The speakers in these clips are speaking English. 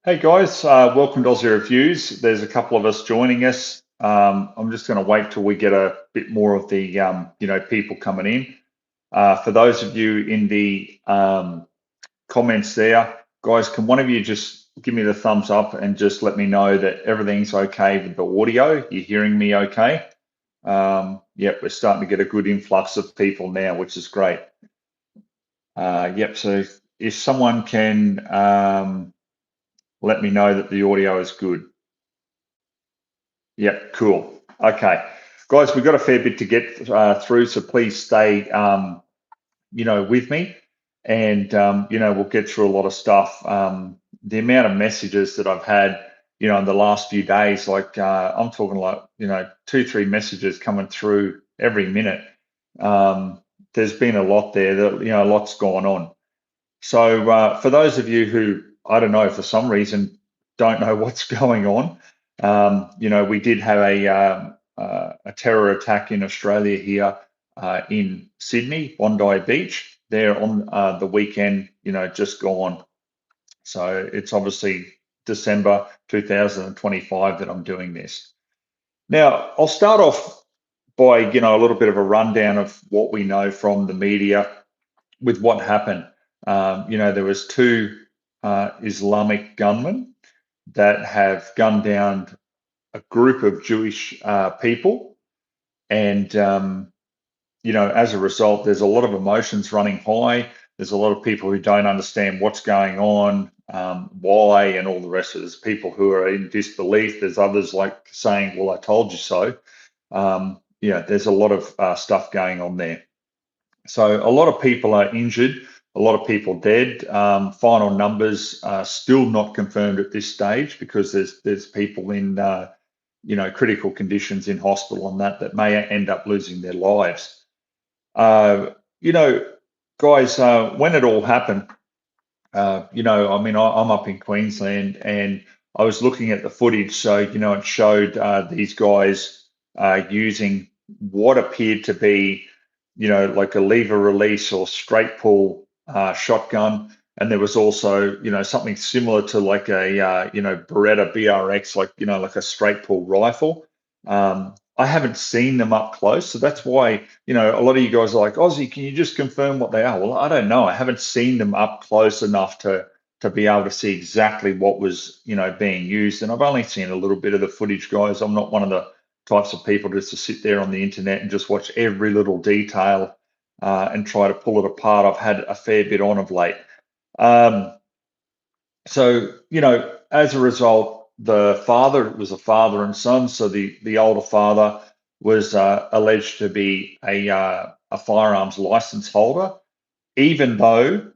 Hey guys, welcome to Ozzie Reviews. There's a couple of us joining us. I'm just going to wait till we get a bit more of the people coming in. For those of you in the comments there, guys, can one of you just give me the thumbs up and just let me know that everything's okay with the audio? You're hearing me okay? Yep, we're starting to get a good influx of people now, which is great. Yep, so if someone can let me know that the audio is good. Yep, cool. Okay, guys, we've got a fair bit to get through, so please stay, with me, and we'll get through a lot of stuff. The amount of messages that I've had, in the last few days, like I'm talking like, 2, 3 messages coming through every minute. There's been a lot there that a lot's gone on. So for those of you who I don't know for some reason don't know what's going on, we did have a terror attack in Australia here in Sydney, Bondi Beach, there on the weekend, just gone. So it's obviously December 2025 that I'm doing this. Now, I'll start off by, a little bit of a rundown of what we know from the media with what happened. There was two Islamic gunmen that have gunned down a group of Jewish people, and as a result, there's a lot of emotions running high. There's a lot of people who don't understand what's going on, why, and all the rest of it. There's people who are in disbelief. There's others like saying, "Well, I told you so." There's a lot of stuff going on there. So a lot of people are injured, a lot of people dead. Final numbers are still not confirmed at this stage because there's people in critical conditions in hospital and that may end up losing their lives. You know, Guys, when it all happened, I'm up in Queensland and I was looking at the footage. So it showed these guys using what appeared to be like a lever release or straight pull shotgun. And there was also, something similar to like a, Beretta BRX, like a straight pull rifle. I haven't seen them up close. So that's why, a lot of you guys are like, Ozzie, can you just confirm what they are? Well, I don't know. I haven't seen them up close enough to be able to see exactly what was, being used. And I've only seen a little bit of the footage, guys. I'm not one of the types of people just to sit there on the internet and just watch every little detail and try to pull it apart. I've had a fair bit on of late. As a result, the father, it was a father and son. So the older father was alleged to be a firearms license holder, even though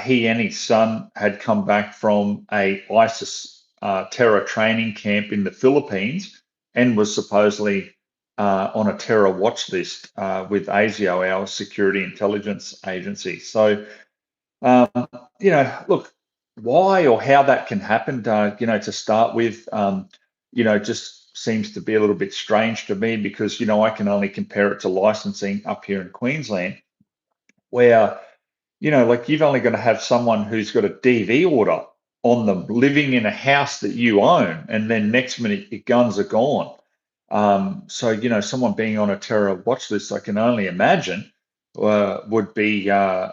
he and his son had come back from a ISIS terror training camp in the Philippines and was supposedly on a terror watch list with ASIO, our security intelligence agency. So, look, why or how that can happen, to start with, just seems to be a little bit strange to me because, I can only compare it to licensing up here in Queensland, where like you've only got to have someone who's got a DV order on them living in a house that you own, and then next minute your guns are gone. So someone being on a terror watch list, I can only imagine, would be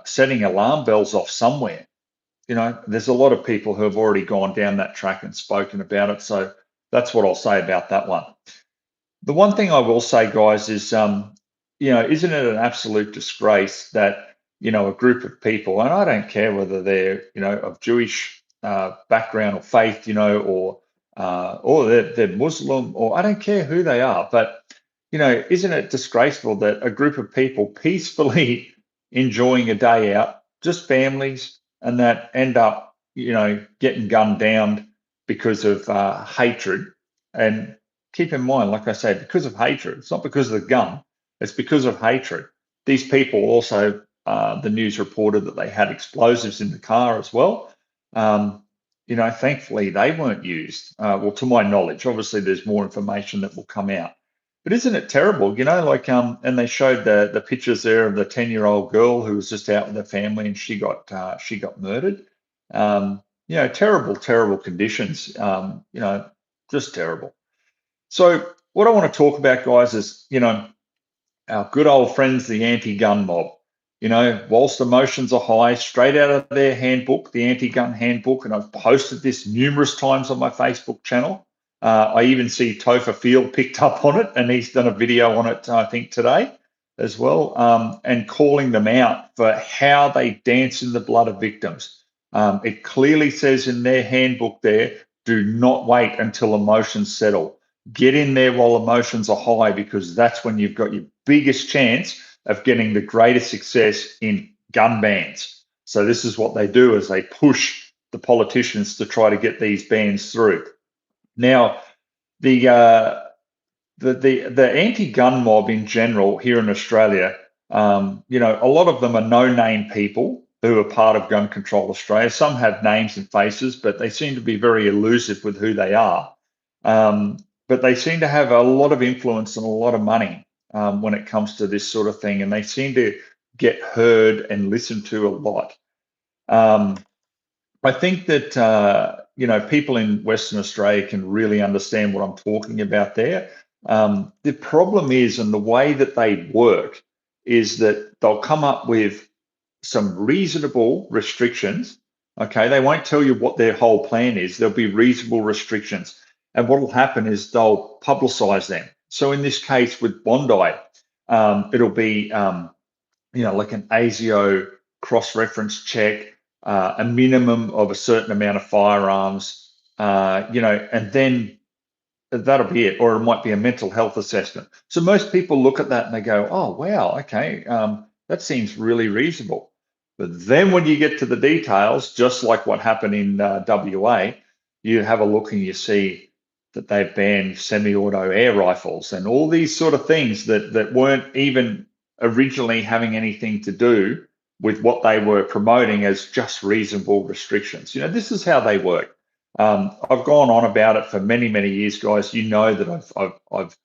setting alarm bells off somewhere. There's a lot of people who have already gone down that track and spoken about it. So that's what I'll say about that one. The one thing I will say, guys, is, isn't it an absolute disgrace that, a group of people, and I don't care whether they're, of Jewish background or faith, or they're Muslim, or I don't care who they are, but, isn't it disgraceful that a group of people peacefully enjoying a day out, just families, and that end up, getting gunned down because of hatred. And keep in mind, like I said, because of hatred, it's not because of the gun, it's because of hatred. These people also, the news reported that they had explosives in the car as well. Thankfully they weren't used. Well, to my knowledge, obviously there's more information that will come out. But isn't it terrible? And they showed the pictures there of the 10-year-old girl who was just out with her family and she got murdered. terrible, terrible conditions. Just terrible. So what I want to talk about, guys, is our good old friends, the anti-gun mob. Whilst emotions are high, straight out of their handbook, the anti-gun handbook, and I've posted this numerous times on my Facebook channel. I even see Topher Field picked up on it, and he's done a video on it, I think, today as well, and calling them out for how they dance in the blood of victims. It clearly says in their handbook there, do not wait until emotions settle. Get in there while emotions are high, because that's when you've got your biggest chance of getting the greatest success in gun bans. So this is what they do, is they push the politicians to try to get these bans through. Now, the anti-gun mob in general here in Australia, a lot of them are no-name people who are part of Gun Control Australia. Some have names and faces, but they seem to be very elusive with who they are. But they seem to have a lot of influence and a lot of money when it comes to this sort of thing, and they seem to get heard and listened to a lot. I think that people in Western Australia can really understand what I'm talking about there. The problem is, and the way that they work, is that they'll come up with some reasonable restrictions. Okay, they won't tell you what their whole plan is. There'll be reasonable restrictions, and what will happen is they'll publicise them. So in this case with Bondi, it'll be like an ASIO cross-reference check, a minimum of a certain amount of firearms, and then that'll be it. Or it might be a mental health assessment. So most people look at that and they go, oh, wow, okay, that seems really reasonable. But then when you get to the details, just like what happened in WA, you have a look and you see that they've banned semi-auto air rifles and all these sort of things that weren't even originally having anything to do with what they were promoting as just reasonable restrictions. This is how they work. I've gone on about it for many, many years, guys. You know that I've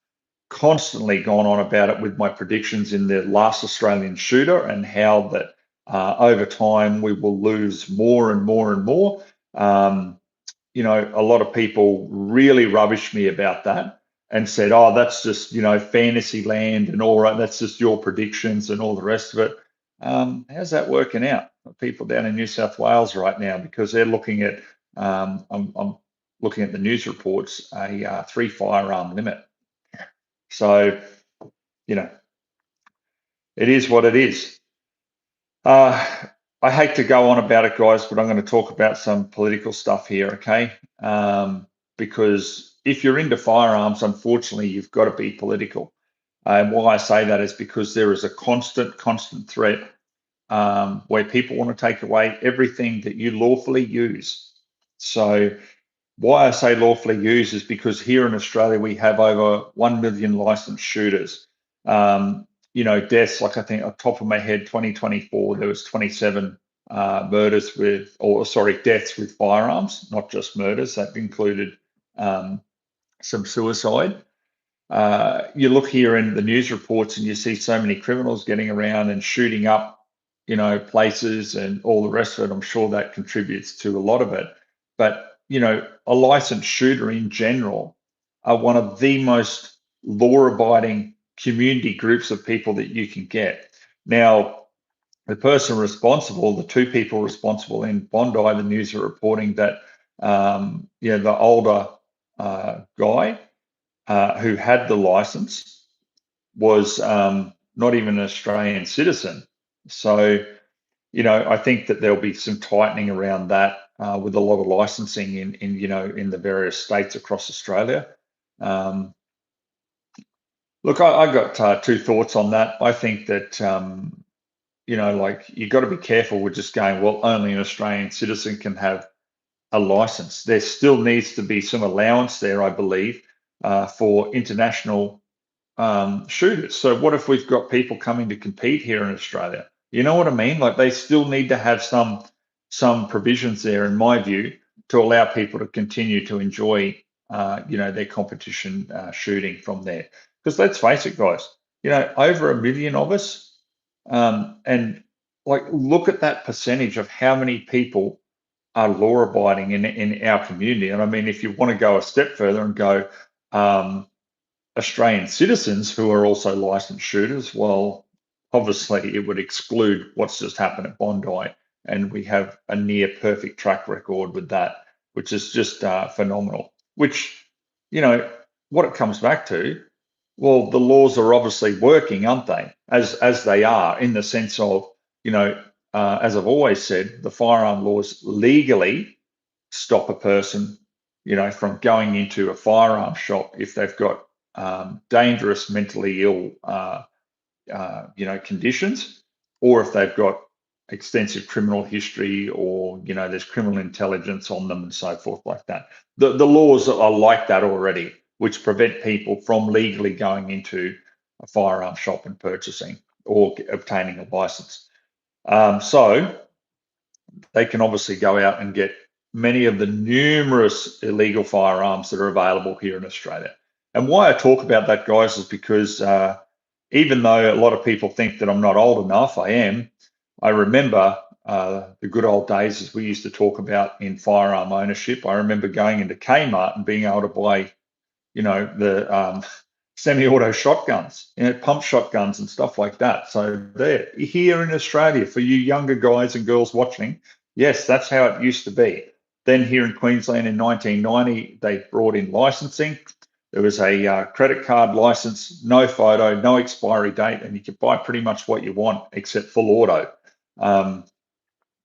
constantly gone on about it with my predictions in the last Australian shooter, and how that over time we will lose more and more and more. A lot of people really rubbished me about that and said, oh, that's just, fantasy land and all right, that's just your predictions and all the rest of it. How's that working out for people down in New South Wales right now? Because they're looking at, I'm looking at the news reports, a 3 firearm limit. So, it is what it is. I hate to go on about it, guys, but I'm going to talk about some political stuff here, okay? Because if you're into firearms, unfortunately, you've got to be political. And why I say that is because there is a constant threat where people want to take away everything that you lawfully use. So why I say lawfully use is because here in Australia, we have over 1 million licensed shooters. Deaths, like I think off the top of my head, 2024, there was 27 deaths with firearms, not just murders. That included some suicide. You look here in the news reports and you see so many criminals getting around and shooting up, places and all the rest of it. I'm sure that contributes to a lot of it. But, a licensed shooter in general are one of the most law-abiding community groups of people that you can get. Now, the person responsible, the 2 people responsible in Bondi, the news are reporting that, the older guy who had the license was not even an Australian citizen. So, I think that there'll be some tightening around that with a lot of licensing in the various states across Australia. Look, I got 2 thoughts on that. I think that you've got to be careful with just going, well, only an Australian citizen can have a license. There still needs to be some allowance there, I believe, for international shooters. So what if we've got people coming to compete here in Australia? You know what I mean? Like, they still need to have some provisions there, in my view, to allow people to continue to enjoy, their competition shooting from there. Because let's face it, guys, over 1 million of us, and like, look at that percentage of how many people are law abiding in our community. And I mean, if you want to go a step further and go um, Australian citizens who are also licensed shooters, well, obviously it would exclude what's just happened at Bondi. And we have a near perfect track record with that, which is just phenomenal. Which, you know, what it comes back to, well, the laws are obviously working, aren't they? As they are, in the sense of, as I've always said, the firearm laws legally stop a person, from going into a firearm shop if they've got dangerous mentally ill, conditions, or if they've got extensive criminal history, or there's criminal intelligence on them and so forth like that. The laws are like that already, which prevent people from legally going into a firearm shop and purchasing or obtaining a license. So they can obviously go out and get many of the numerous illegal firearms that are available here in Australia. And why I talk about that, guys, is because even though a lot of people think that I'm not old enough, I am. I remember the good old days, as we used to talk about in firearm ownership. I remember going into Kmart and being able to buy, the semi-auto shotguns, pump shotguns and stuff like that. So there, here in Australia, for you younger guys and girls watching, yes, that's how it used to be. Then here in Queensland in 1990, they brought in licensing. There was a credit card license, no photo, no expiry date, and you could buy pretty much what you want except full auto.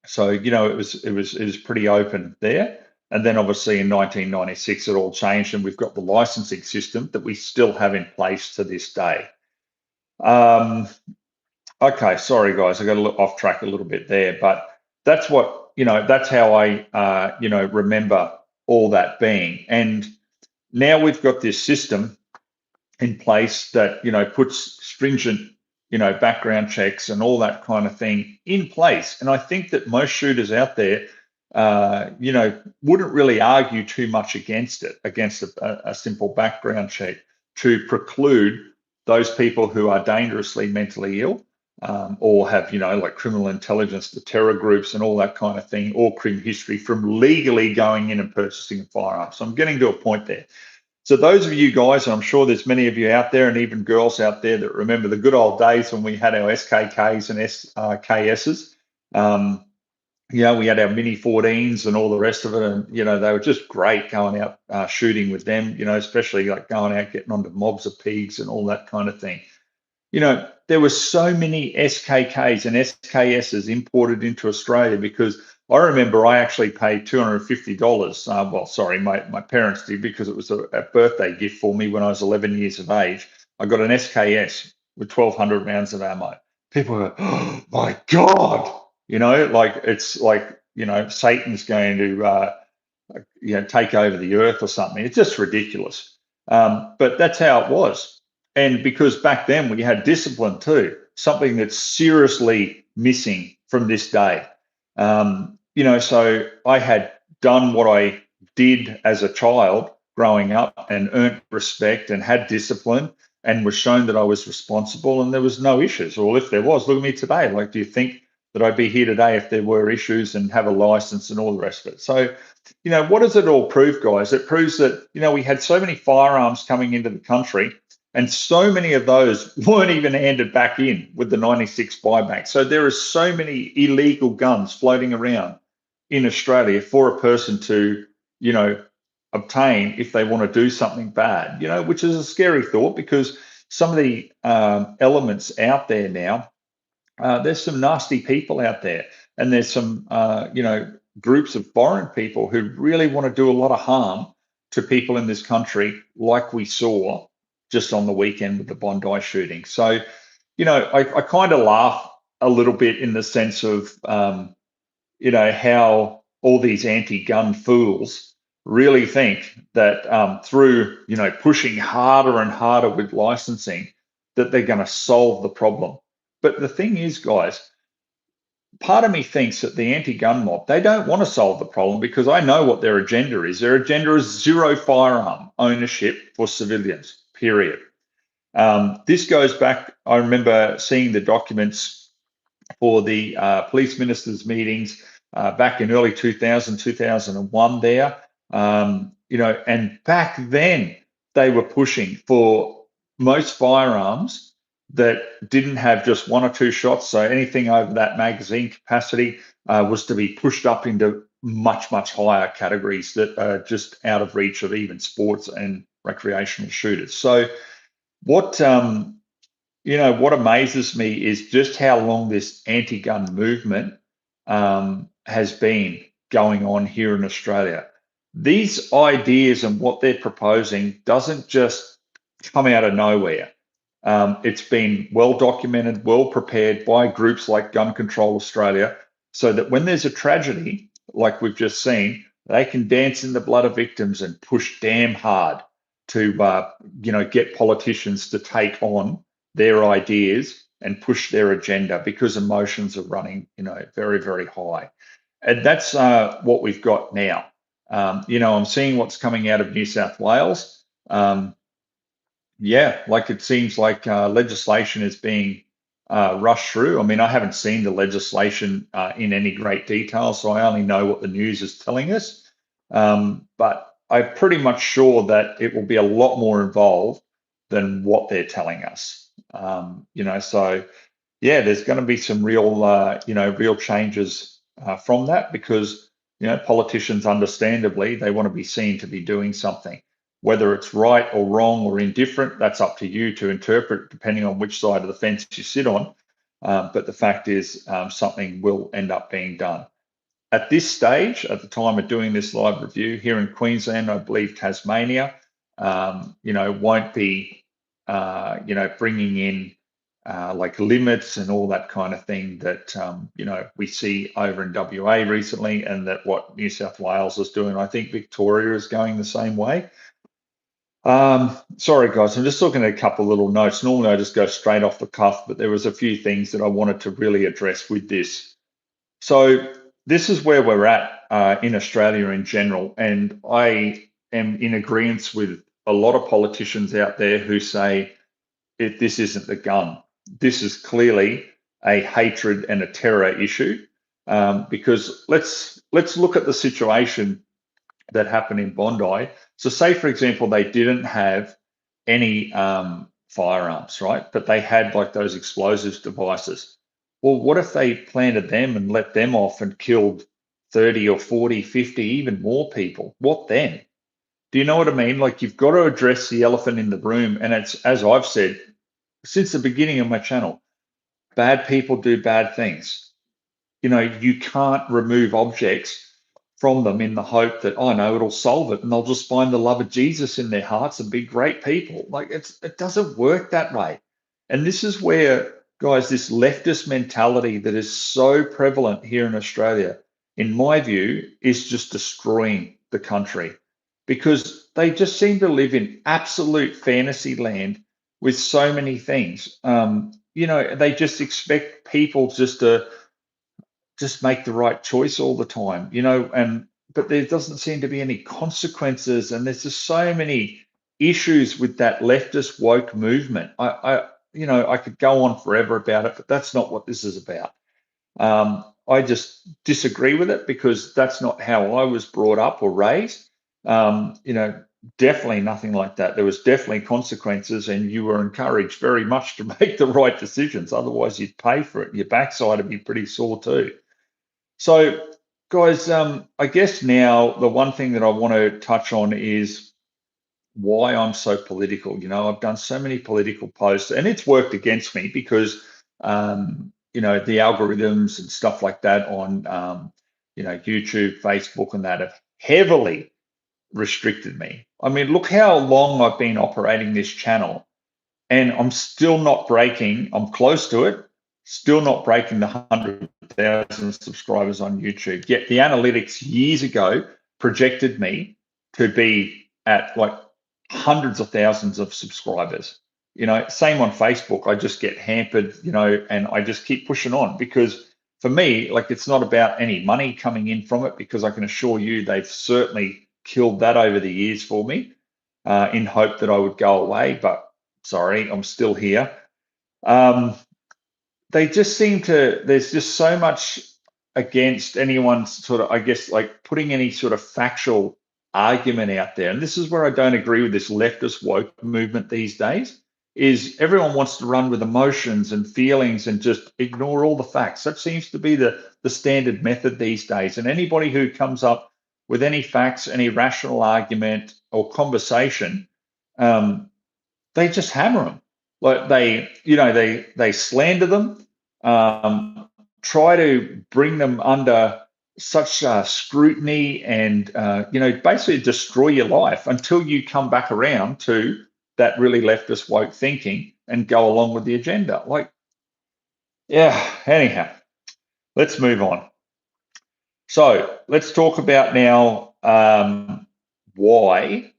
So it was pretty open there. And then obviously in 1996 it all changed, and we've got the licensing system that we still have in place to this day. Okay, sorry guys, I got a little off track a little bit there, but that's that's how I remember all that being. And now we've got this system in place that puts stringent background checks and all that kind of thing in place. And I think that most shooters out there wouldn't really argue too much against it, against a simple background check to preclude those people who are dangerously mentally ill, or have like criminal intelligence, the terror groups and all that kind of thing, or criminal history, from legally going in and purchasing a firearm. So I'm getting to a point there. So those of you guys, and I'm sure there's many of you out there, and even girls out there, that remember the good old days when we had our SKKs and SKSs. We had our Mini 14s and all the rest of it, and they were just great going out shooting with them. Especially like going out getting onto mobs of pigs and all that kind of thing. There were so many SKKs and SKSs imported into Australia, because I remember I actually paid $250. Well, sorry, my parents did, because it was a birthday gift for me when I was 11 years of age. I got an SKS with 1,200 rounds of ammo. People go, oh my God, it's like, Satan's going to, take over the earth or something. It's just ridiculous. But that's how it was. And because back then we had discipline too, something that's seriously missing from this day. So I had done what I did as a child growing up and earned respect and had discipline and was shown that I was responsible, and there was no issues. Well, if there was, look at me today. Like, do you think that I'd be here today if there were issues and have a license and all the rest of it? So, what does it all prove, guys? It proves that, we had so many firearms coming into the country, and so many of those weren't even handed back in with the 96 buyback. So there are so many illegal guns floating around in Australia for a person to, obtain if they want to do something bad, which is a scary thought, because some of the elements out there now, there's some nasty people out there, and there's some, groups of foreign people who really want to do a lot of harm to people in this country, like we saw just on the weekend with the Bondi shooting. So, I kind of laugh a little bit in the sense of, how all these anti-gun fools really think that through, pushing harder and harder with licensing, that they're going to solve the problem. But the thing is, guys, part of me thinks that the anti-gun mob, they don't want to solve the problem, because I know what their agenda is. Their agenda is zero firearm ownership for civilians, period. This goes back, I remember seeing the documents for the police ministers' meetings back in early 2000, 2001 there. And back then they were pushing for most firearms that didn't have just one or two shots. So anything over that magazine capacity was to be pushed up into much, much higher categories that are just out of reach of even sports and recreational shooters. So what what amazes me is just how long this anti-gun movement has been going on here in Australia. These ideas and what they're proposing doesn't just come out of nowhere. It's been well documented, well prepared by groups like Gun Control Australia, so that when there's a tragedy like we've just seen, they can dance in the blood of victims and push damn hard to get politicians to take on their ideas and push their agenda because emotions are running very, very high. And that's what we've got now. I'm seeing what's coming out of New South Wales. Like it seems like legislation is being rushed through. I mean, I haven't seen the legislation in any great detail, so I only know what the news is telling us. But I'm pretty much sure that it will be a lot more involved than what they're telling us. So yeah, there's going to be some real changes from that because politicians, understandably, they want to be seen to be doing something. Whether it's right or wrong or indifferent, that's up to you to interpret, depending on which side of the fence you sit on. But the fact is, something will end up being done. At this stage, at the time of doing this live review here in Queensland, I believe Tasmania, won't be, bringing in like limits and all that kind of thing that we see over in WA recently, and that what New South Wales is doing. I think Victoria is going the same way. Sorry, guys, I'm just looking at a couple of little notes. Normally, I just go straight off the cuff, but there was a few things that I wanted to really address with this. So this is where we're at in Australia in general, and I am in agreement with a lot of politicians out there who say this isn't the gun. This is clearly a hatred and a terror issue. Because let's look at the situation that happened in Bondi. So, say for example, they didn't have any firearms, right? But they had like those explosives devices. Well, what if they planted them and let them off and killed 30 or 40, 50, even more people? What then? Do you know what I mean? Like, you've got to address the elephant in the room. And it's, as I've said since the beginning of my channel, bad people do bad things. You can't remove objects from them in the hope that, oh no, it'll solve it and they'll just find the love of Jesus in their hearts and be great people. Like, it doesn't work that way. And this is where, guys, this leftist mentality that is so prevalent here in Australia, in my view, is just destroying the country, because they just seem to live in absolute fantasy land with so many things. They just expect people just to just make the right choice all the time, but there doesn't seem to be any consequences, and there's just so many issues with that leftist woke movement. I could go on forever about it, but that's not what this is about. I just disagree with it because that's not how I was brought up or raised. Definitely nothing like that. There was definitely consequences, and you were encouraged very much to make the right decisions. Otherwise, you'd pay for it. Your backside would be pretty sore too. So, guys, I guess now the one thing that I want to touch on is why I'm so political. I've done so many political posts, and it's worked against me because, the algorithms and stuff like that on, YouTube, Facebook, and that have heavily restricted me. I mean, look how long I've been operating this channel, and I'm still not breaking. I'm close to it. Still not breaking the 100,000 subscribers on YouTube. Yet the analytics years ago projected me to be at like hundreds of thousands of subscribers. Same on Facebook. I just get hampered, and I just keep pushing on because for me, like, it's not about any money coming in from it, because I can assure you they've certainly killed that over the years for me in hope that I would go away. But sorry, I'm still here. They just seem to, there's just so much against anyone sort of, I guess, like putting any sort of factual argument out there. And this is where I don't agree with this leftist woke movement these days, is everyone wants to run with emotions and feelings and just ignore all the facts. That seems to be the standard method these days. And anybody who comes up with any facts, any rational argument or conversation, they just hammer them. Like they slander them, try to bring them under such scrutiny, and basically destroy your life until you come back around to that really leftist woke thinking and go along with the agenda. Like, yeah. Anyhow, let's move on. So let's talk about now why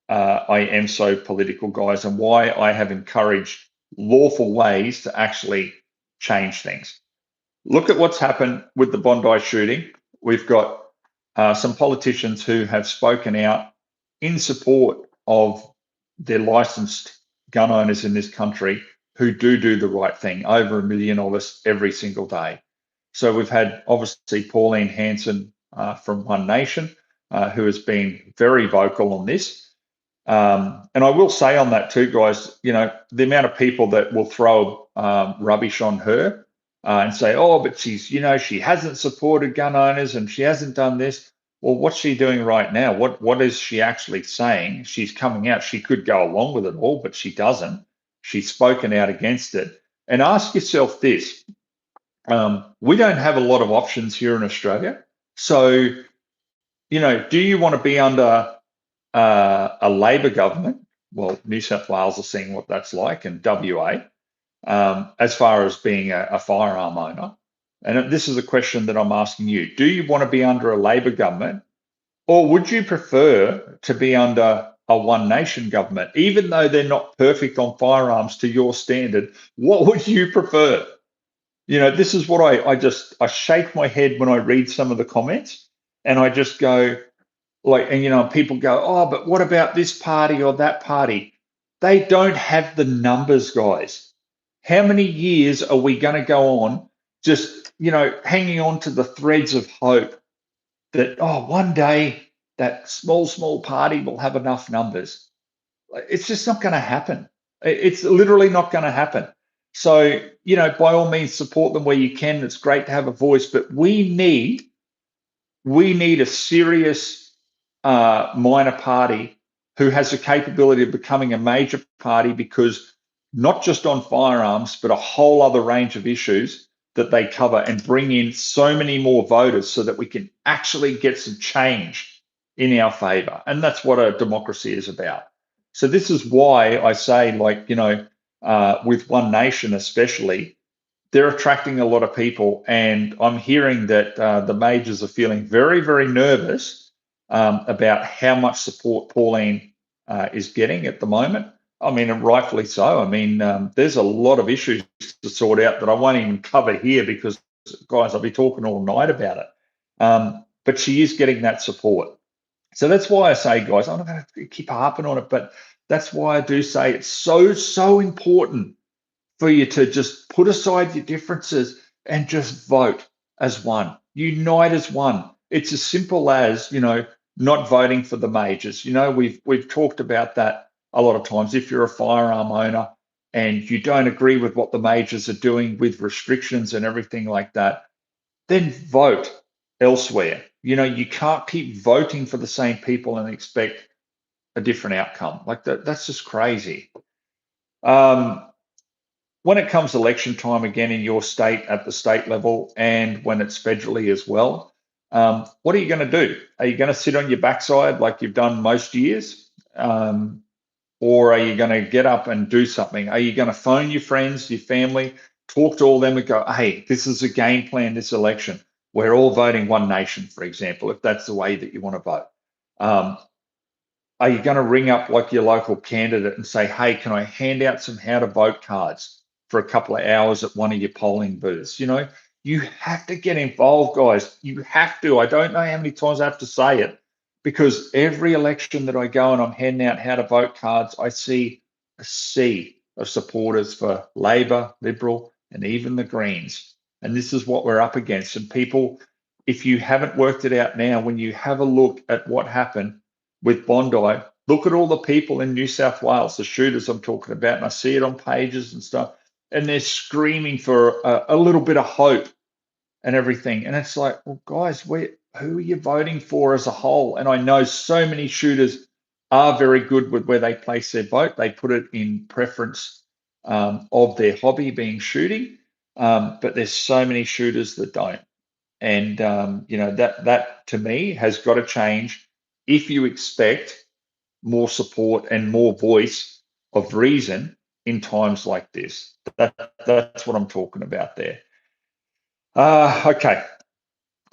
I am so political, guys, and why I have encouraged lawful ways to actually change things. Look at what's happened with the Bondi shooting. We've got some politicians who have spoken out in support of their licensed gun owners in this country who do the right thing, over 1 million of us every single day. So we've had, obviously, Pauline Hanson from One Nation, who has been very vocal on this. And I will say on that too, guys, the amount of people that will throw rubbish on her and say, oh, but she hasn't supported gun owners and she hasn't done this. Well, what's she doing right now? What is she actually saying? She's coming out. She could go along with it all, but she doesn't. She's spoken out against it. And ask yourself this. We don't have a lot of options here in Australia. So, do you want to be under a Labor government? Well, New South Wales are seeing what that's like, and WA, as far as being a firearm owner. And this is a question that I'm asking you. Do you want to be under a Labor government, or would you prefer to be under a One Nation government? Even though they're not perfect on firearms to your standard, what would you prefer? This is what I shake my head when I read some of the comments, and I just go, people go, oh, but what about this party or that party? They don't have the numbers, guys. How many years are we going to go on just, hanging on to the threads of hope that, oh, one day that small party will have enough numbers? It's just not going to happen. It's literally not going to happen. So, by all means, support them where you can. It's great to have a voice, but we need a serious minor party who has the capability of becoming a major party, because not just on firearms, but a whole other range of issues that they cover, and bring in so many more voters so that we can actually get some change in our favor. And that's what a democracy is about. So this is why I say, with One Nation especially, they're attracting a lot of people, and I'm hearing that the majors are feeling very, very nervous about how much support Pauline is getting at the moment. I mean, and rightfully so. I mean, there's a lot of issues to sort out that I won't even cover here, because, guys, I'll be talking all night about it. But she is getting that support. So that's why I say, guys, I'm not going to keep harping on it, but that's why I do say it's so important for you to just put aside your differences and just vote as one, unite as one. It's as simple as, not voting for the majors. We've talked about that a lot of times. If you're a firearm owner and you don't agree with what the majors are doing with restrictions and everything like that, then vote elsewhere. You can't keep voting for the same people and expect a different outcome. Like that's just crazy. When it comes election time again in your state at the state level, and when it's federally as well, what are you going to do? Are you going to sit on your backside like you've done most years? Or are you going to get up and do something? Are you going to phone your friends, your family, talk to all them and go, hey, this is a game plan, this election. We're all voting One Nation, for example, if that's the way that you want to vote. Are you going to ring up like your local candidate and say, hey, can I hand out some how to vote cards for a couple of hours at one of your polling booths? You have to get involved, guys. You have to. I don't know how many times I have to say it, because every election that I go and I'm handing out how to vote cards, I see a sea of supporters for Labor, Liberal, and even the Greens. and this is what we're up against. And people, if you haven't worked it out now, when you have a look at what happened with Bondi, look at all the people in New South Wales, the shooters I'm talking about, and I see it on pages and stuff, and they're screaming for a little bit of hope and everything. And it's like, well, guys, who are you voting for as a whole? And I know so many shooters are very good with where they place their vote. They put it in preference of their hobby being shooting, but there's so many shooters that don't. And that to me has got to change if you expect more support and more voice of reason in times like this. That's what I'm talking about there. Okay,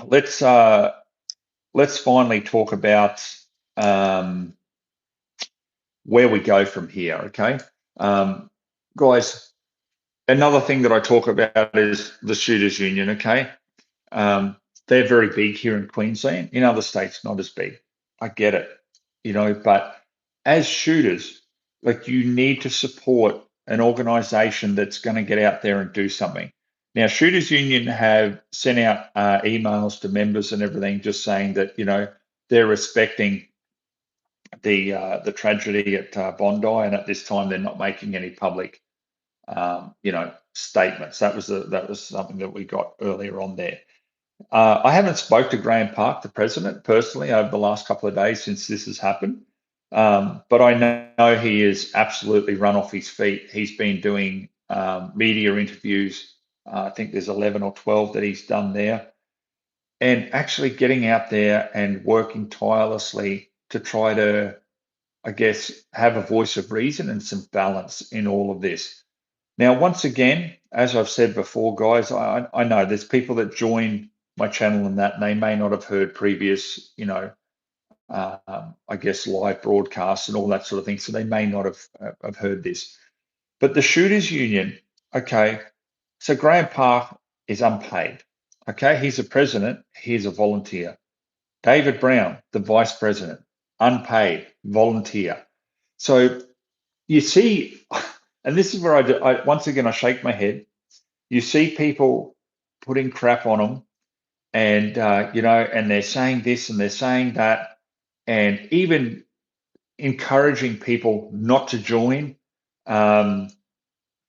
let's finally talk about where we go from here. Okay, guys. Another thing that I talk about is the Shooters Union. Okay, they're very big here in Queensland. In other states, not as big. I get it, but as shooters, like, you need to support an organisation that's going to get out there and do something. Now, Shooters Union have sent out emails to members and everything, just saying that they're respecting the tragedy at Bondi, and at this time they're not making any public statements. That was something that we got earlier on there. I haven't spoke to Graham Park, the president, personally over the last couple of days since this has happened. But I know he is absolutely run off his feet. He's been doing media interviews. I think there's 11 or 12 that he's done there, and actually getting out there and working tirelessly to try to, I guess, have a voice of reason and some balance in all of this. Now, once again, as I've said before, guys, I know there's people that join my channel and they may not have heard previous, I guess, live broadcasts and all that sort of thing. So they may not have heard this. But the Shooters Union, okay, so Graham Park is unpaid. Okay, he's a president, he's a volunteer. David Brown, the vice president, unpaid, volunteer. So you see, and this is where I once again I shake my head. You see people putting crap on them, and and they're saying this and they're saying that, and even encouraging people not to join.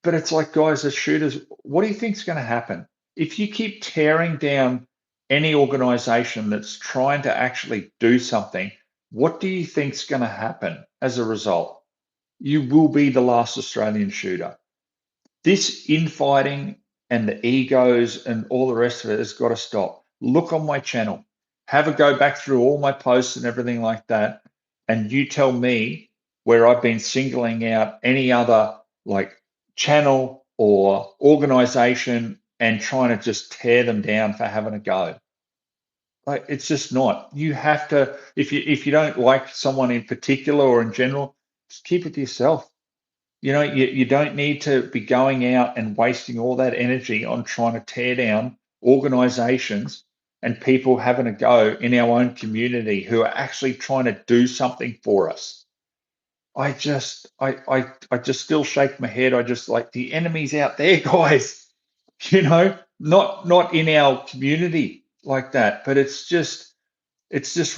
But it's like, guys, as shooters, what do you think is going to happen if you keep tearing down any organization that's trying to actually do something? What do you think is going to happen as a result? You will be the last Australian shooter. This infighting and the egos and all the rest of it has got to stop. Look on my channel, have a go back through all my posts and everything like that, and you tell me where I've been singling out any other channel or organization and trying to just tear them down for having a go. It's just not. You have to, if you don't like someone in particular or in general, just keep it to yourself. You don't need to be going out and wasting all that energy on trying to tear down organizations and people having a go in our own community who are actually trying to do something for us. I just still shake my head. I just like, the enemy's out there, guys. Not in our community like that, but it's just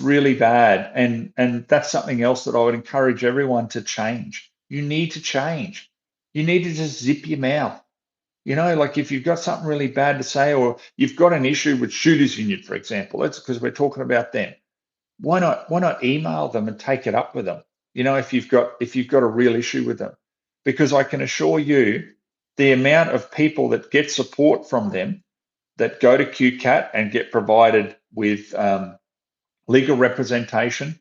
really bad. And that's something else that I would encourage everyone to change. You need to change. You need to just zip your mouth. If you've got something really bad to say, or you've got an issue with Shooters Union, for example, that's because we're talking about them. Why not email them and take it up with them? If you've got a real issue with them, because I can assure you, the amount of people that get support from them, that go to QCAT and get provided with legal representation,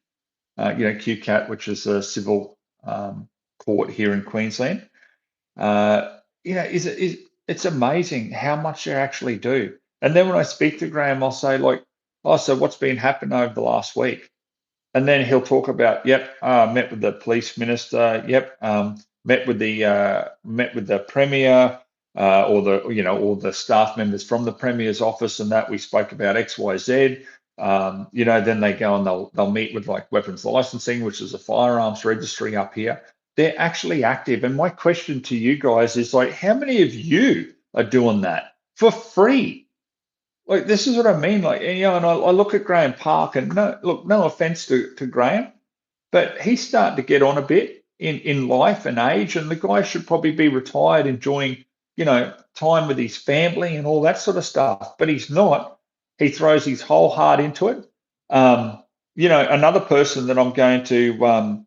QCAT, which is a civil court here in Queensland, it's amazing how much they actually do. And then when I speak to Graham, I'll say, oh, so what's been happening over the last week? And then he'll talk about, met with the police minister, met with the premier, or the staff members from the premier's office, and that we spoke about XYZ. Then they go and they'll meet with weapons licensing, which is a firearms registry up here. They're actually active. And my question to you guys is how many of you are doing that? for free. Like, this is what I mean. Like, and I look at Graham Park, and no offense to Graham, but he's starting to get on a bit in life and age, and the guy should probably be retired, enjoying, time with his family and all that sort of stuff. But he's not. He throws his whole heart into it. Another person that I'm going to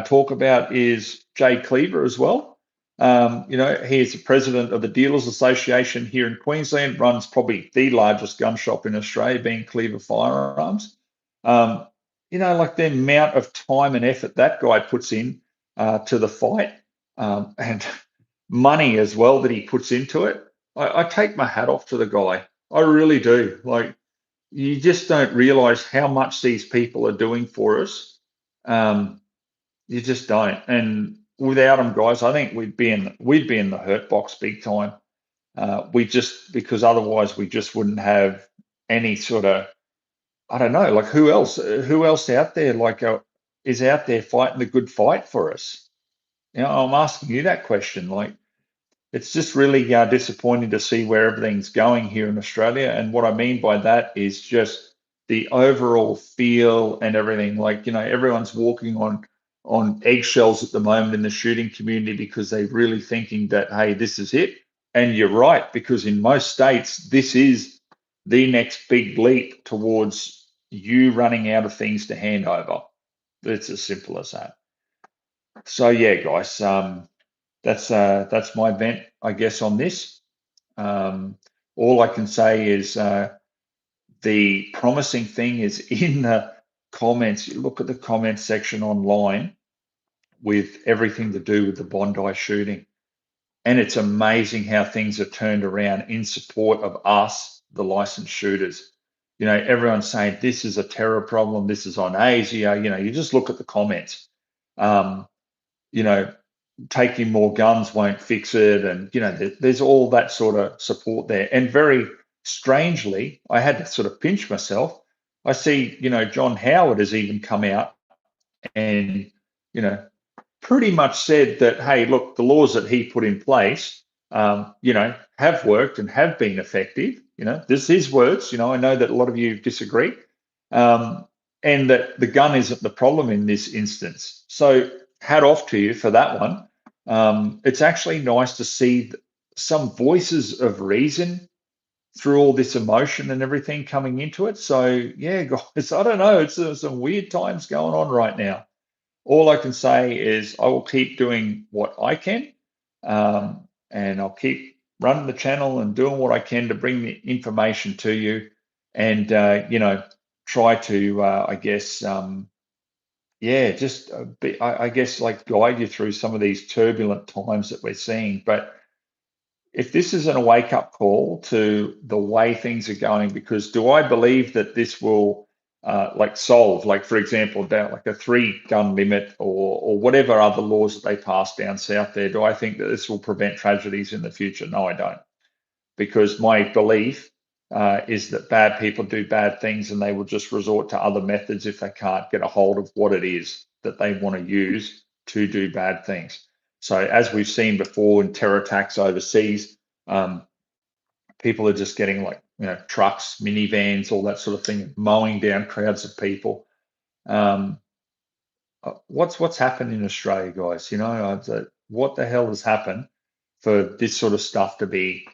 talk about is Jay Cleaver as well. He is the president of the Dealers Association here in Queensland, runs probably the largest gun shop in Australia, being Cleaver Firearms. Um, like the amount of time and effort that guy puts in to the fight, and money as well that he puts into it. I take my hat off to the guy. I really do. Like, you just don't realize how much these people are doing for us. You just don't. And without them, guys, I think we'd be in the hurt box big time. We just because otherwise we just wouldn't have any sort of, I don't know, like, who else out there, like, is out there fighting the good fight for us? I'm asking you that question. Like, it's just really disappointing to see where everything's going here in Australia. And what I mean by that is just the overall feel and everything. Like, everyone's walking on eggshells at the moment in the shooting community because they're really thinking that, hey, this is it. And you're right, because in most states, this is the next big leap towards you running out of things to hand over. It's as simple as that. So yeah, guys, that's my vent, I guess, on this. Um, all I can say is the promising thing is in the comments. You look at the comment section online with everything to do with the Bondi shooting, and it's amazing how things are turned around in support of us, the licensed shooters. Everyone's saying this is a terror problem. This is on Asia. You just look at the comments. Um, you know, Taking more guns won't fix it, and there's all that sort of support there. And very strangely, I had to sort of pinch myself. I see, John Howard has even come out and you know pretty much said that, hey, look, the laws that he put in place, have worked and have been effective. This is his words. I know that a lot of you disagree, um, and that the gun isn't the problem in this instance. So hat off to you for that one. It's actually nice to see some voices of reason through all this emotion and everything coming into it. So yeah, guys, I don't know. It's some weird times going on right now. All I can say is I will keep doing what I can, and I'll keep running the channel and doing what I can to bring the information to you, and try to, I guess, just I guess, like, guide you through some of these turbulent times that we're seeing. But if this isn't a wake up call to the way things are going, because do I believe that this will like solve, like, for example, about like a 3 gun limit, or whatever other laws that they pass down south there? Do I think that this will prevent tragedies in the future? No, I don't, because my belief is that bad people do bad things, and they will just resort to other methods if they can't get a hold of what it is that they want to use to do bad things. So, as we've seen before in terror attacks overseas, um, people are just getting, like, trucks, minivans, all that sort of thing, mowing down crowds of people. Um, what's happened in Australia, guys? What the hell has happened for this sort of stuff to be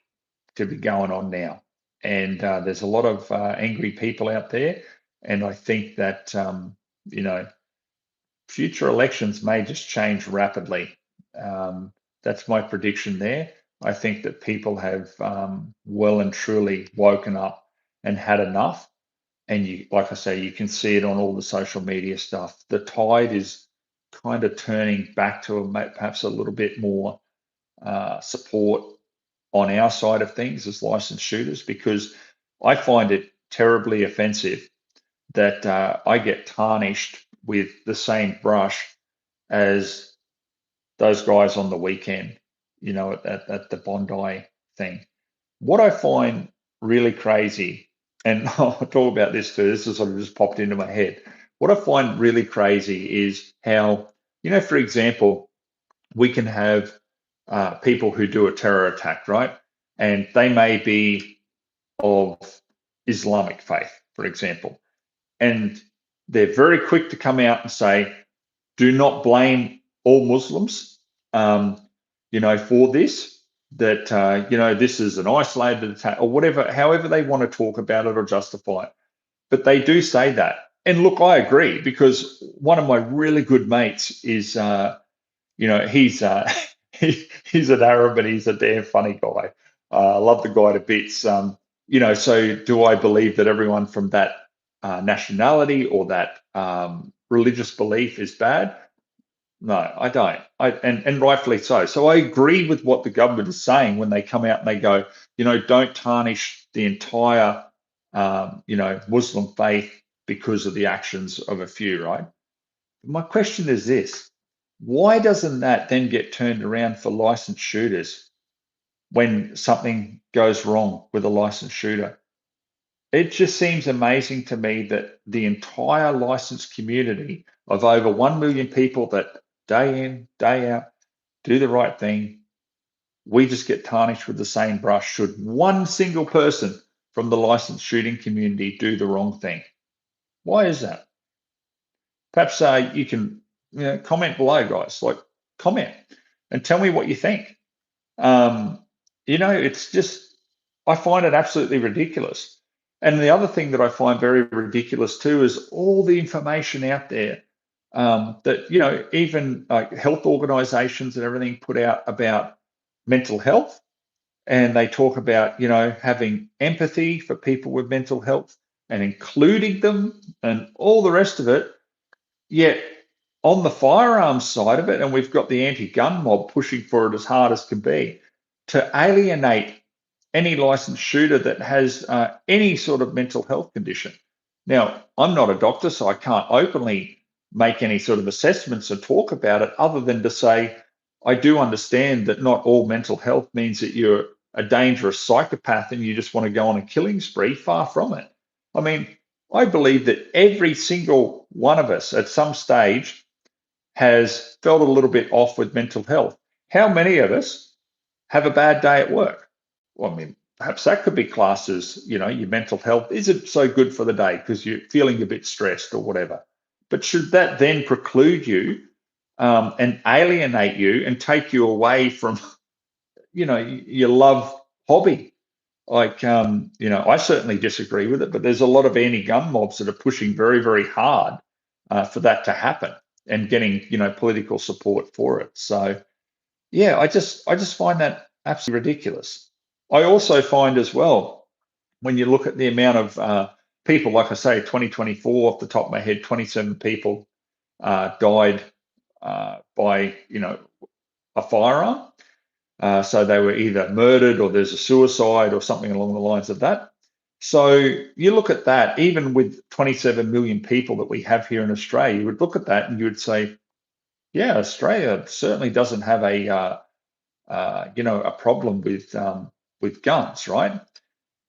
going on now? And there's a lot of angry people out there, and I think that you know future elections may just change rapidly. That's my prediction there. I think that people have well and truly woken up and had enough. And like I say, you can see it on all the social media stuff. The tide is kind of turning back to perhaps a little bit more support on our side of things as licensed shooters, because I find it terribly offensive that I get tarnished with the same brush as those guys on the weekend, at the Bondi thing. What I find really crazy, and I'll talk about this too, this has sort of just popped into my head. What I find really crazy is how, for example, we can have people who do a terror attack, right? and they may be of Islamic faith, for example, and they're very quick to come out and say, do not blame all Muslims, um, for this, that, this is an isolated attack or whatever, however they want to talk about it or justify it. But they do say that. And look, I agree, because one of my really good mates is, he's he's an Arab, and he's a damn funny guy. I love the guy to bits. So do I believe that everyone from that nationality or that religious belief is bad? No, I don't. And rightfully so. So I agree with what the government is saying when they come out and they go, don't tarnish the entire, Muslim faith because of the actions of a few, right? My question is this: why doesn't that then get turned around for licensed shooters when something goes wrong with a licensed shooter? It just seems amazing to me that the entire licensed community of over 1 million people that day in, day out do the right thing, we just get tarnished with the same brush should one single person from the licensed shooting community do the wrong thing. Why is that? Perhaps you can comment below, guys. Like, comment and tell me what you think. It's just, I find it absolutely ridiculous. And the other thing that I find very ridiculous too is all the information out there that, even like health organizations and everything put out about mental health. And they talk about, having empathy for people with mental health and including them and all the rest of it. Yet on the firearms side of it, and we've got the anti-gun mob pushing for it as hard as can be to alienate any licensed shooter that has any sort of mental health condition. Now, I'm not a doctor, so I can't openly make any sort of assessments or talk about it, other than to say I do understand that not all mental health means that you're a dangerous psychopath and you just want to go on a killing spree. Far from it. I mean, I believe that every single one of us at some stage has felt a little bit off with mental health. How many of us have a bad day at work? Well, I mean, perhaps that could be classed as, your mental health isn't so good for the day because you're feeling a bit stressed or whatever. But should that then preclude you and alienate you and take you away from, your love hobby? Like, I certainly disagree with it, but there's a lot of anti-gun mobs that are pushing very, very hard for that to happen and getting, political support for it. So, yeah, I just find that absolutely ridiculous. I also find as well, when you look at the amount of people, like I say, 2024 off the top of my head, 27 people died by, a firearm. So they were either murdered or there's a suicide or something along the lines of that. So you look at that, even with 27 million people that we have here in Australia, you would look at that and you would say, yeah, Australia certainly doesn't have a problem with guns, right?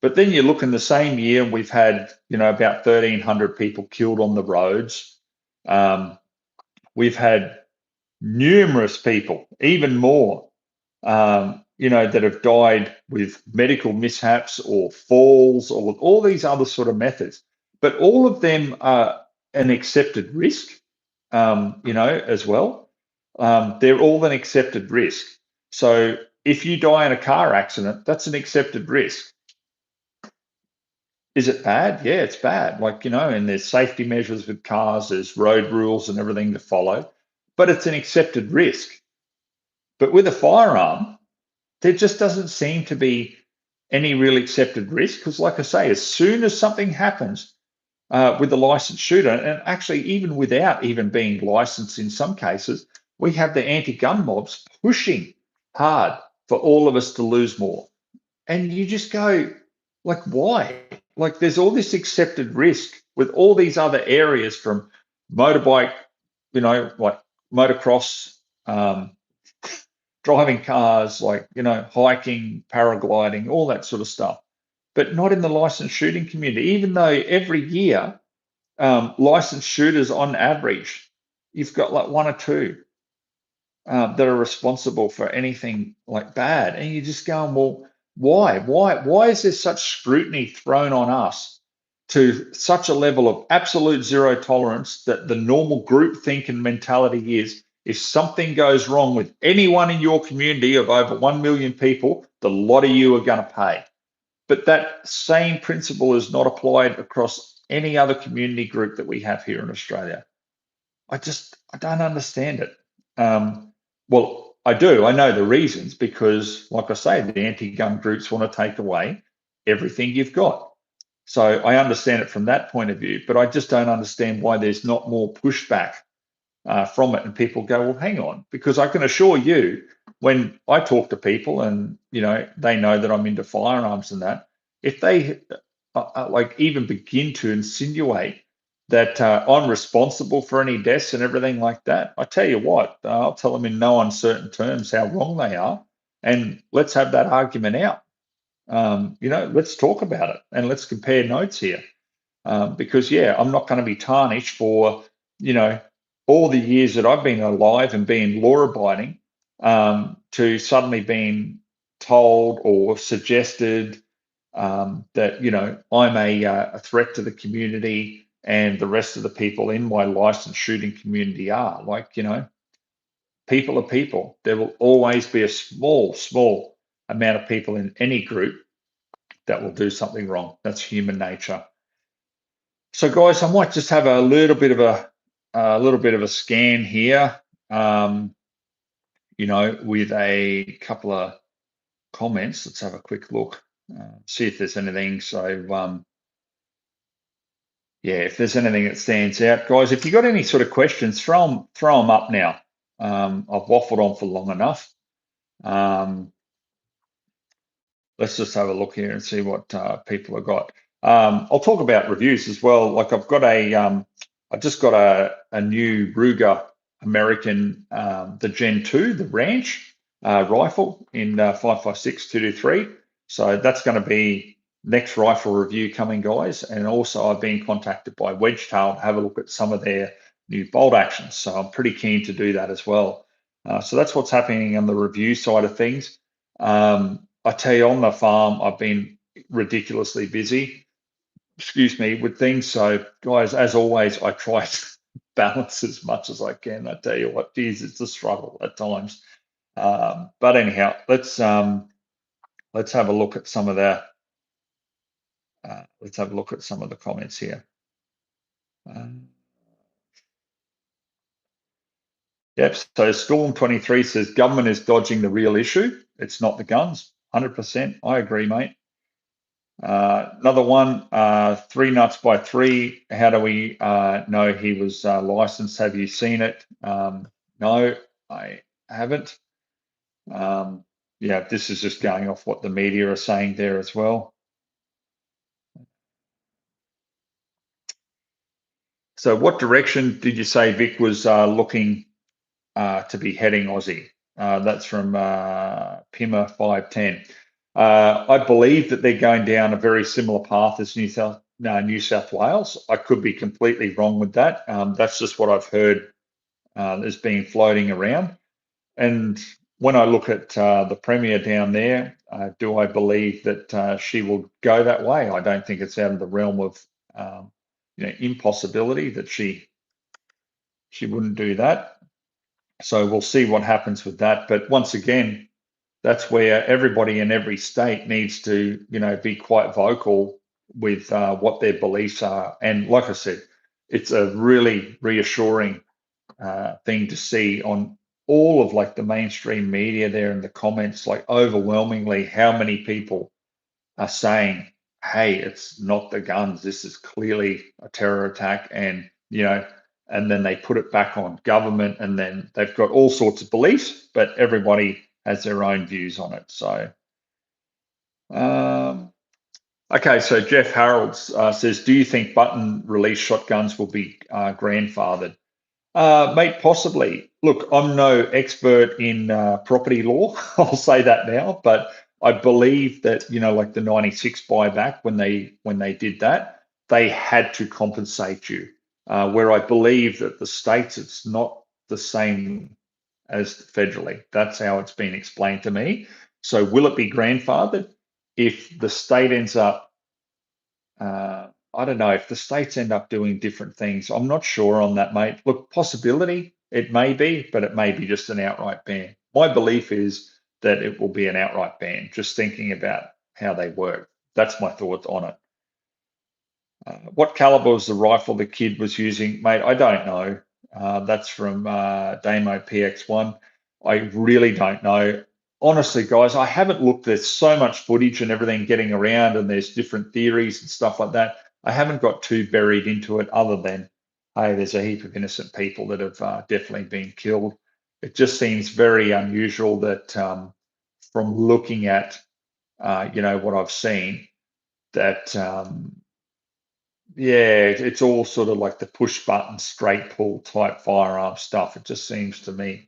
But then you look in the same year, we've had, about 1,300 people killed on the roads. We've had numerous people, even more, that have died with medical mishaps or falls or all these other sort of methods. But all of them are an accepted risk, as well. They're all an accepted risk. So if you die in a car accident, that's an accepted risk. Is it bad? Yeah, it's bad. Like, and there's safety measures with cars, there's road rules and everything to follow, but it's an accepted risk. But with a firearm, there just doesn't seem to be any real accepted risk because, like I say, as soon as something happens with a licensed shooter, and actually even without even being licensed in some cases, we have the anti-gun mobs pushing hard for all of us to lose more. And you just go, like, why? Like, there's all this accepted risk with all these other areas, from motorbike, like motocross, driving cars, like, hiking, paragliding, all that sort of stuff, but not in the licensed shooting community, even though every year, licensed shooters on average, you've got like one or two that are responsible for anything like bad. And you're just going, well, Why is there such scrutiny thrown on us to such a level of absolute zero tolerance that the normal group think and mentality is if something goes wrong with anyone in your community of over 1 million people, the lot of you are going to pay. But that same principle is not applied across any other community group that we have here in Australia. I don't understand it. Well, I do. I know the reasons because, like I say, the anti-gun groups want to take away everything you've got. So I understand it from that point of view, but I just don't understand why there's not more pushback from it, and people go, "Well, hang on," because I can assure you, when I talk to people, and they know that I'm into firearms and that, if they like even begin to insinuate that I'm responsible for any deaths and everything like that, I tell you what, I'll tell them in no uncertain terms how wrong they are, and let's have that argument out. Let's talk about it and let's compare notes here. Because yeah, I'm not going to be tarnished for you know all the years that I've been alive and being law abiding, to suddenly being told or suggested that I'm a threat to the community and the rest of the people in my licensed shooting community are. Like, people are people. There will always be a small amount of people in any group that will do something wrong. That's human nature. So, guys, I might just have a little bit of a scan here, with a couple of comments. Let's have a quick look, see if there's anything. So, yeah, if there's anything that stands out, guys, if you got any sort of questions, throw them up now. I've waffled on for long enough. Um, let's just have a look here and see what people have got. I'll talk about reviews as well. Like I just got a new Ruger American, the Gen 2, the Ranch rifle in 5.56 223. So that's going to be next rifle review coming, guys. And also I've been contacted by Wedgetail to have a look at some of their new bolt actions. So I'm pretty keen to do that as well. So that's what's happening on the review side of things. I tell you, on the farm, I've been ridiculously busy, excuse me, with things. So, guys, as always, I try to balance as much as I can. I tell you what, geez, it's a struggle at times. But anyhow, let's have a look at some of the comments here. Yep. So Storm 23 says government is dodging the real issue. It's not the guns. 100%. I agree, mate. Another one, 3 nuts by 3. How do we know he was licensed? Have you seen it? No, I haven't. Yeah, this is just going off what the media are saying there as well. So what direction did you say Vic was looking to be heading, Ozzie? That's from Pima 510. I believe that they're going down a very similar path as New South Wales. I could be completely wrong with that. That's just what I've heard has been floating around. And when I look at the Premier down there, do I believe that she will go that way? I don't think it's out of the realm of impossibility that she wouldn't do that. So we'll see what happens with that. But once again, that's where everybody in every state needs to, be quite vocal with what their beliefs are. And like I said, it's a really reassuring thing to see on all of like the mainstream media there in the comments, like overwhelmingly how many people are saying, hey, it's not the guns. This is clearly a terror attack. And, and then they put it back on government, and then they've got all sorts of beliefs, but everybody has their own views on it. So, okay, so Jeff Harold says, do you think button release shotguns will be grandfathered? Mate, possibly. Look, I'm no expert in property law. I'll say that now, but I believe that like the '96 buyback, when they did that, they had to compensate you. Where I believe that the states, it's not the same as federally. That's how it's been explained to me. So will it be grandfathered? if the state ends up, I don't know, if the states end up doing different things, I'm not sure on that, mate. Look, possibility, it may be, but it may be just an outright ban. My belief is that it will be an outright ban, just thinking about how they work. That's my thoughts on it. What caliber was the rifle the kid was using, mate? I don't know. That's from Damo PX1. I really don't know. Honestly, guys, I haven't looked. There's so much footage and everything getting around, and there's different theories and stuff like that. I haven't got too buried into it, other than, hey, there's a heap of innocent people that have definitely been killed. It just seems very unusual that, from looking at, what I've seen, that yeah, it's all sort of like the push button, straight pull type firearm stuff. It just seems to me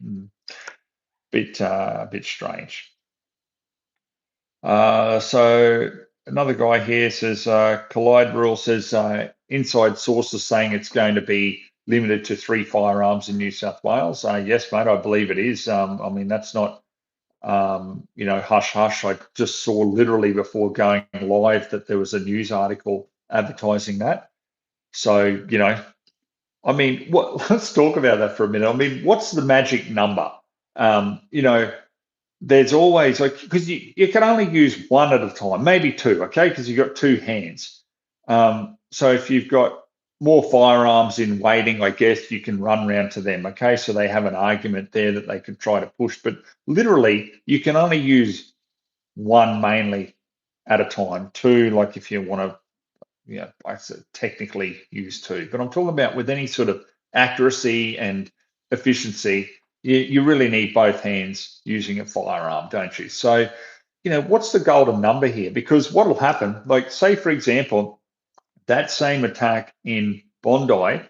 a bit strange. So another guy here says, Collide Rule says, inside sources saying it's going to be limited to 3 firearms in New South Wales. Yes, mate, I believe it is. I mean, that's not, hush hush. I just saw literally before going live that there was a news article advertising that. So, I mean, let's talk about that for a minute. I mean, what's the magic number? Um, you know, there's always, like, because you can only use one at a time, maybe two, okay? Because you've got two hands. So if you've got more firearms in waiting, I guess you can run round to them, okay? So they have an argument there that they can try to push, but literally you can only use one mainly at a time. Two, like if you want to, I said technically use two, but I'm talking about with any sort of accuracy and efficiency, you really need both hands using a firearm, don't you? So, what's the golden number here? Because what will happen, like, say, for example, that same attack in Bondi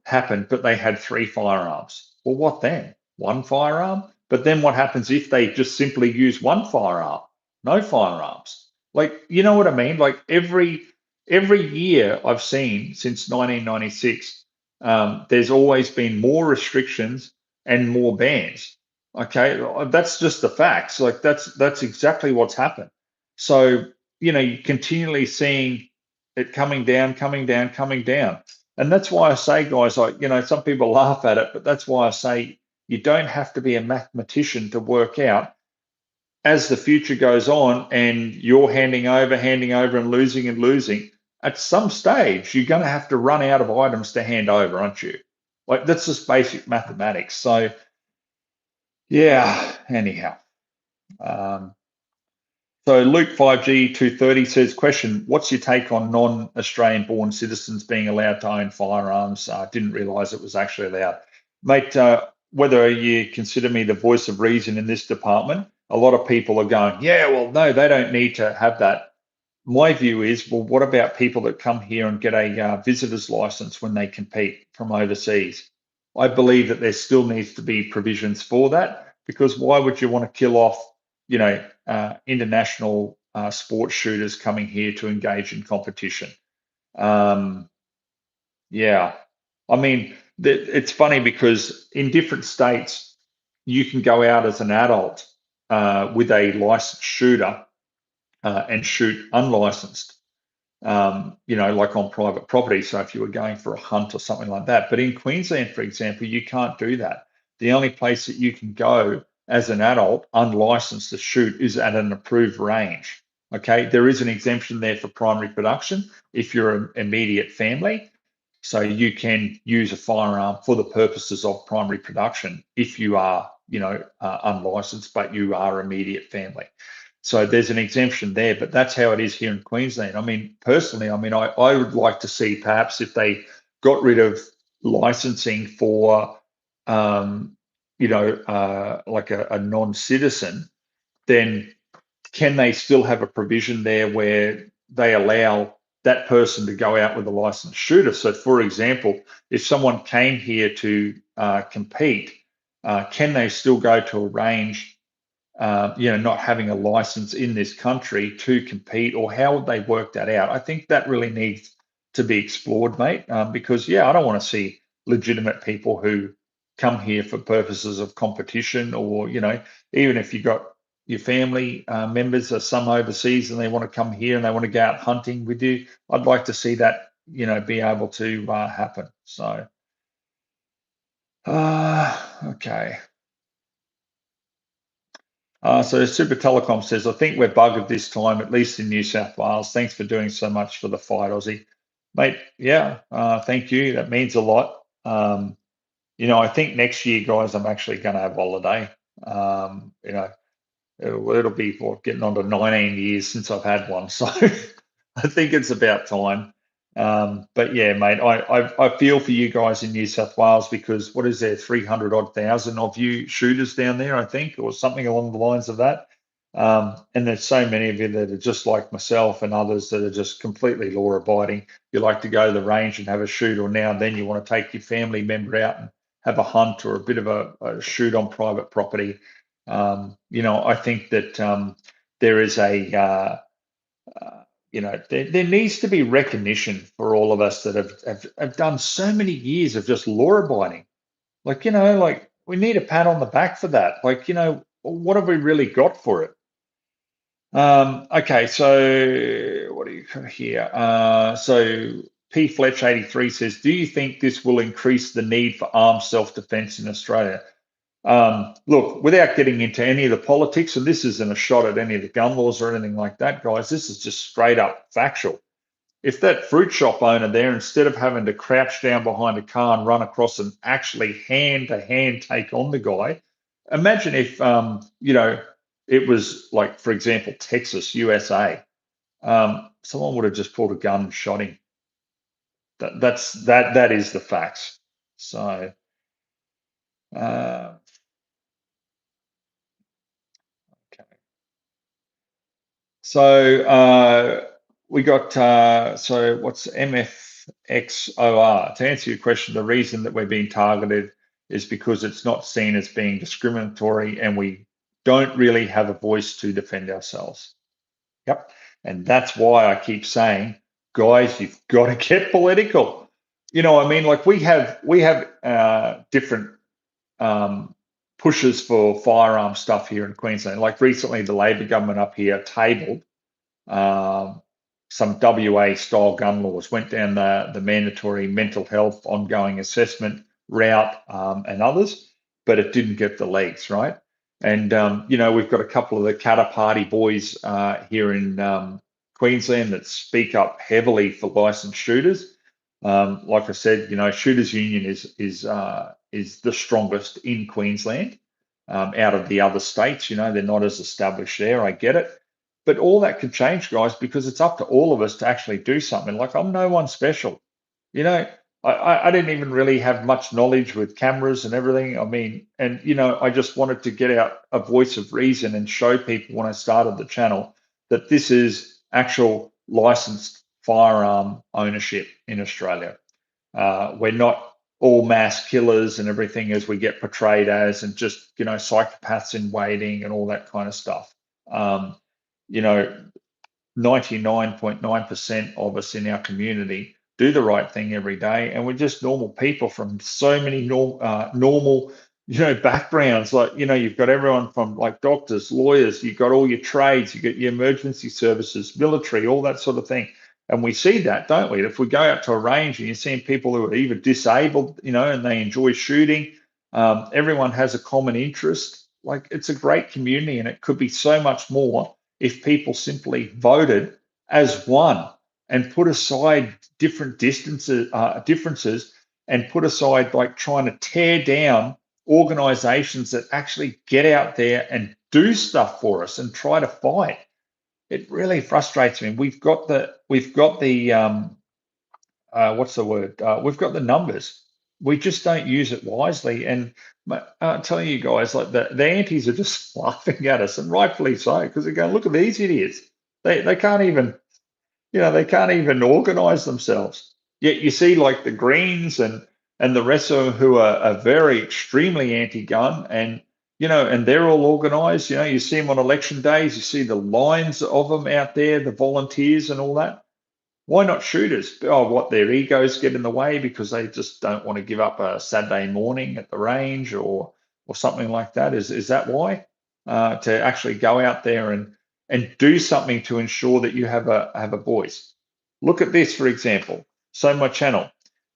happened, but they had 3 firearms. Well, what then? One firearm? But then what happens if they just simply use one firearm? No firearms. Like, you know what I mean? Like every year I've seen since 1996, there's always been more restrictions and more bans. Okay, that's just the facts. Like that's exactly what's happened. So you're continually seeing it coming down, coming down, coming down. And that's why I say, guys, like, some people laugh at it, but that's why I say you don't have to be a mathematician to work out, as the future goes on and you're handing over, and losing and losing. At some stage, you're going to have to run out of items to hand over, aren't you? Like, that's just basic mathematics. So, yeah, anyhow. Um, So Luke 5G 230 says, question, what's your take on non-Australian born citizens being allowed to own firearms? Didn't realise it was actually allowed. Mate, whether you consider me the voice of reason in this department, a lot of people are going, yeah, well, no, they don't need to have that. My view is, well, what about people that come here and get a visitor's license when they compete from overseas? I believe that there still needs to be provisions for that, because why would you want to kill off, international sports shooters coming here to engage in competition? Um, yeah, I mean, it's funny because in different states, you can go out as an adult with a licensed shooter and shoot unlicensed, like on private property. So if you were going for a hunt or something like that. But in Queensland, for example, you can't do that. The only place that you can go as an adult unlicensed to shoot is at an approved range. Okay, there is an exemption there for primary production if you're an immediate family. So you can use a firearm for the purposes of primary production if you are, unlicensed, but you are immediate family. So there's an exemption there, but that's how it is here in Queensland. I mean, personally, I would like to see perhaps if they got rid of licensing for, like a non-citizen, then can they still have a provision there where they allow that person to go out with a licensed shooter? So, for example, if someone came here to compete, can they still go to a range, not having a license in this country to compete, or how would they work that out? I think that really needs to be explored, mate, because, I don't want to see legitimate people who come here for purposes of competition, or, even if you got your family members are some overseas and they want to come here and they want to go out hunting with you, I'd like to see that, be able to happen. So, okay. So Super Telecom says, I think we're buggered this time, at least in New South Wales. Thanks for doing so much for the fight, Ozzie. Mate, yeah, thank you. That means a lot. I think next year, guys, I'm actually going to have holiday. Um, you know, it'll be what, getting on to 19 years since I've had one. So I think it's about time. But yeah, mate, I feel for you guys in New South Wales because what is there, 300 odd thousand of you shooters down there, I think, or something along the lines of that. And there's so many of you that are just like myself and others that are just completely law abiding. You like to go to the range and have a shoot, or now and then you want to take your family member out and have a hunt or a bit of a shoot on private property. I think that there is there needs to be recognition for all of us that have done so many years of just law abiding. Like we need a pat on the back for that. What have we really got for it? Okay, so what do you got here? So P Fletch 83 says, do you think this will increase the need for armed self-defense in Australia? Look, without getting into any of the politics, and this isn't a shot at any of the gun laws or anything like that, guys, this is just straight up factual. If that fruit shop owner there, instead of having to crouch down behind a car and run across and actually hand to hand take on the guy, imagine if, it was like, for example, Texas, USA. Someone would have just pulled a gun and shot him. That is the facts. So, uh, okay. So we got so what's MFXOR? To answer your question, the reason that we're being targeted is because it's not seen as being discriminatory, and we don't really have a voice to defend ourselves. Yep, and that's why I keep saying, guys, you've got to get political. I mean, like we have different pushes for firearm stuff here in Queensland. Like recently, the Labor government up here tabled um, some WA style gun laws, went down the mandatory mental health ongoing assessment route and others, but it didn't get the legs, right? And, we've got a couple of the Katter Party boys here in Queensland that speak up heavily for licensed shooters. Like I said, Shooters Union is the strongest in Queensland out of the other states. They're not as established there. I get it, but all that can change, guys, because it's up to all of us to actually do something. Like I'm no one special. You know, I didn't even really have much knowledge with cameras and everything. I mean, and I just wanted to get out a voice of reason and show people when I started the channel that this is actual licensed firearm ownership in Australia. We're not all mass killers and everything as we get portrayed as, and just psychopaths in waiting and all that kind of stuff. Um, you know, 99.9% of us in our community do the right thing every day, and we're just normal people from so many normal backgrounds. Like you've got everyone from like doctors, lawyers, you've got all your trades, you get your emergency services, military, all that sort of thing. And we see that, don't we? If we go out to a range and you're seeing people who are either disabled, and they enjoy shooting, everyone has a common interest. Like it's a great community, and it could be so much more if people simply voted as one and put aside differences, and put aside like trying to tear down organizations that actually get out there and do stuff for us and try to fight. It really frustrates me. We've got the what's the word? We've got the numbers. We just don't use it wisely. And I'm telling you guys, like the antis are just laughing at us, and rightfully so, because they're going, look at these idiots. They can't even, they can't even organize themselves. Yet you see like the Greens and the rest of them who are very extremely anti-gun, and they're all organized. You see them on election days, you see the lines of them out there, the volunteers and all that. Why not shooters? Oh, what, their egos get in the way because they just don't want to give up a Saturday morning at the range or something like that? Is that why? to actually go out there and do something to ensure that you have a voice. Look at this, for example. So my channel,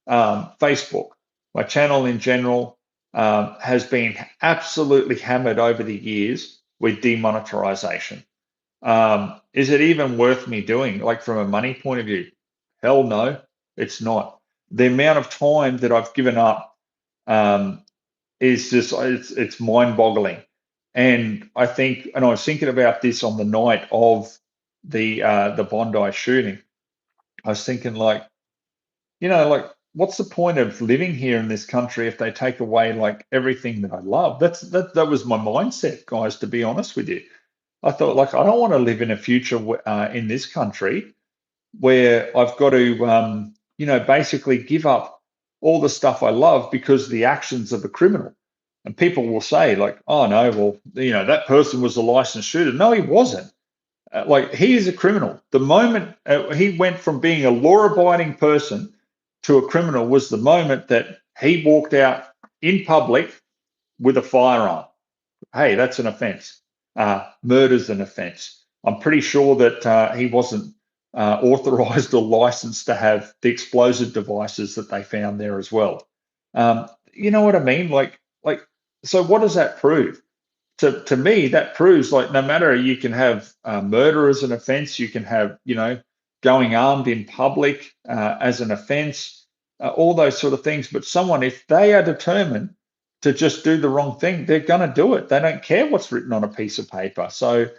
Facebook, my channel in general has been absolutely hammered over the years with demonetization. Is it even worth me doing, like from a money point of view? Hell no, it's not. The amount of time that I've given up um, is just it's mind-boggling. And I think, and I was thinking about this on the night of the Bondi shooting. I was thinking like, like what's the point of living here in this country if they take away like everything that I love? That was my mindset, guys, to be honest with you. I thought, like, I don't want to live in a future in this country where I've got to, basically give up all the stuff I love because of the actions of a criminal. And people will say, like, oh, no, well, that person was a licensed shooter. No, he wasn't. Like, he is a criminal. The moment he went from being a law abiding person to a criminal was the moment that he walked out in public with a firearm. Hey, that's an offence. Murder's an offence. I'm pretty sure that he wasn't authorised or licensed to have the explosive devices that they found there as well. You know what I mean? Like, so what does that prove? To me, that proves like no matter you can have murder as an offence, you can have going armed in public as an offence, all those sort of things. But someone, if they are determined to just do the wrong thing, they're going to do it. They don't care what's written on a piece of paper. So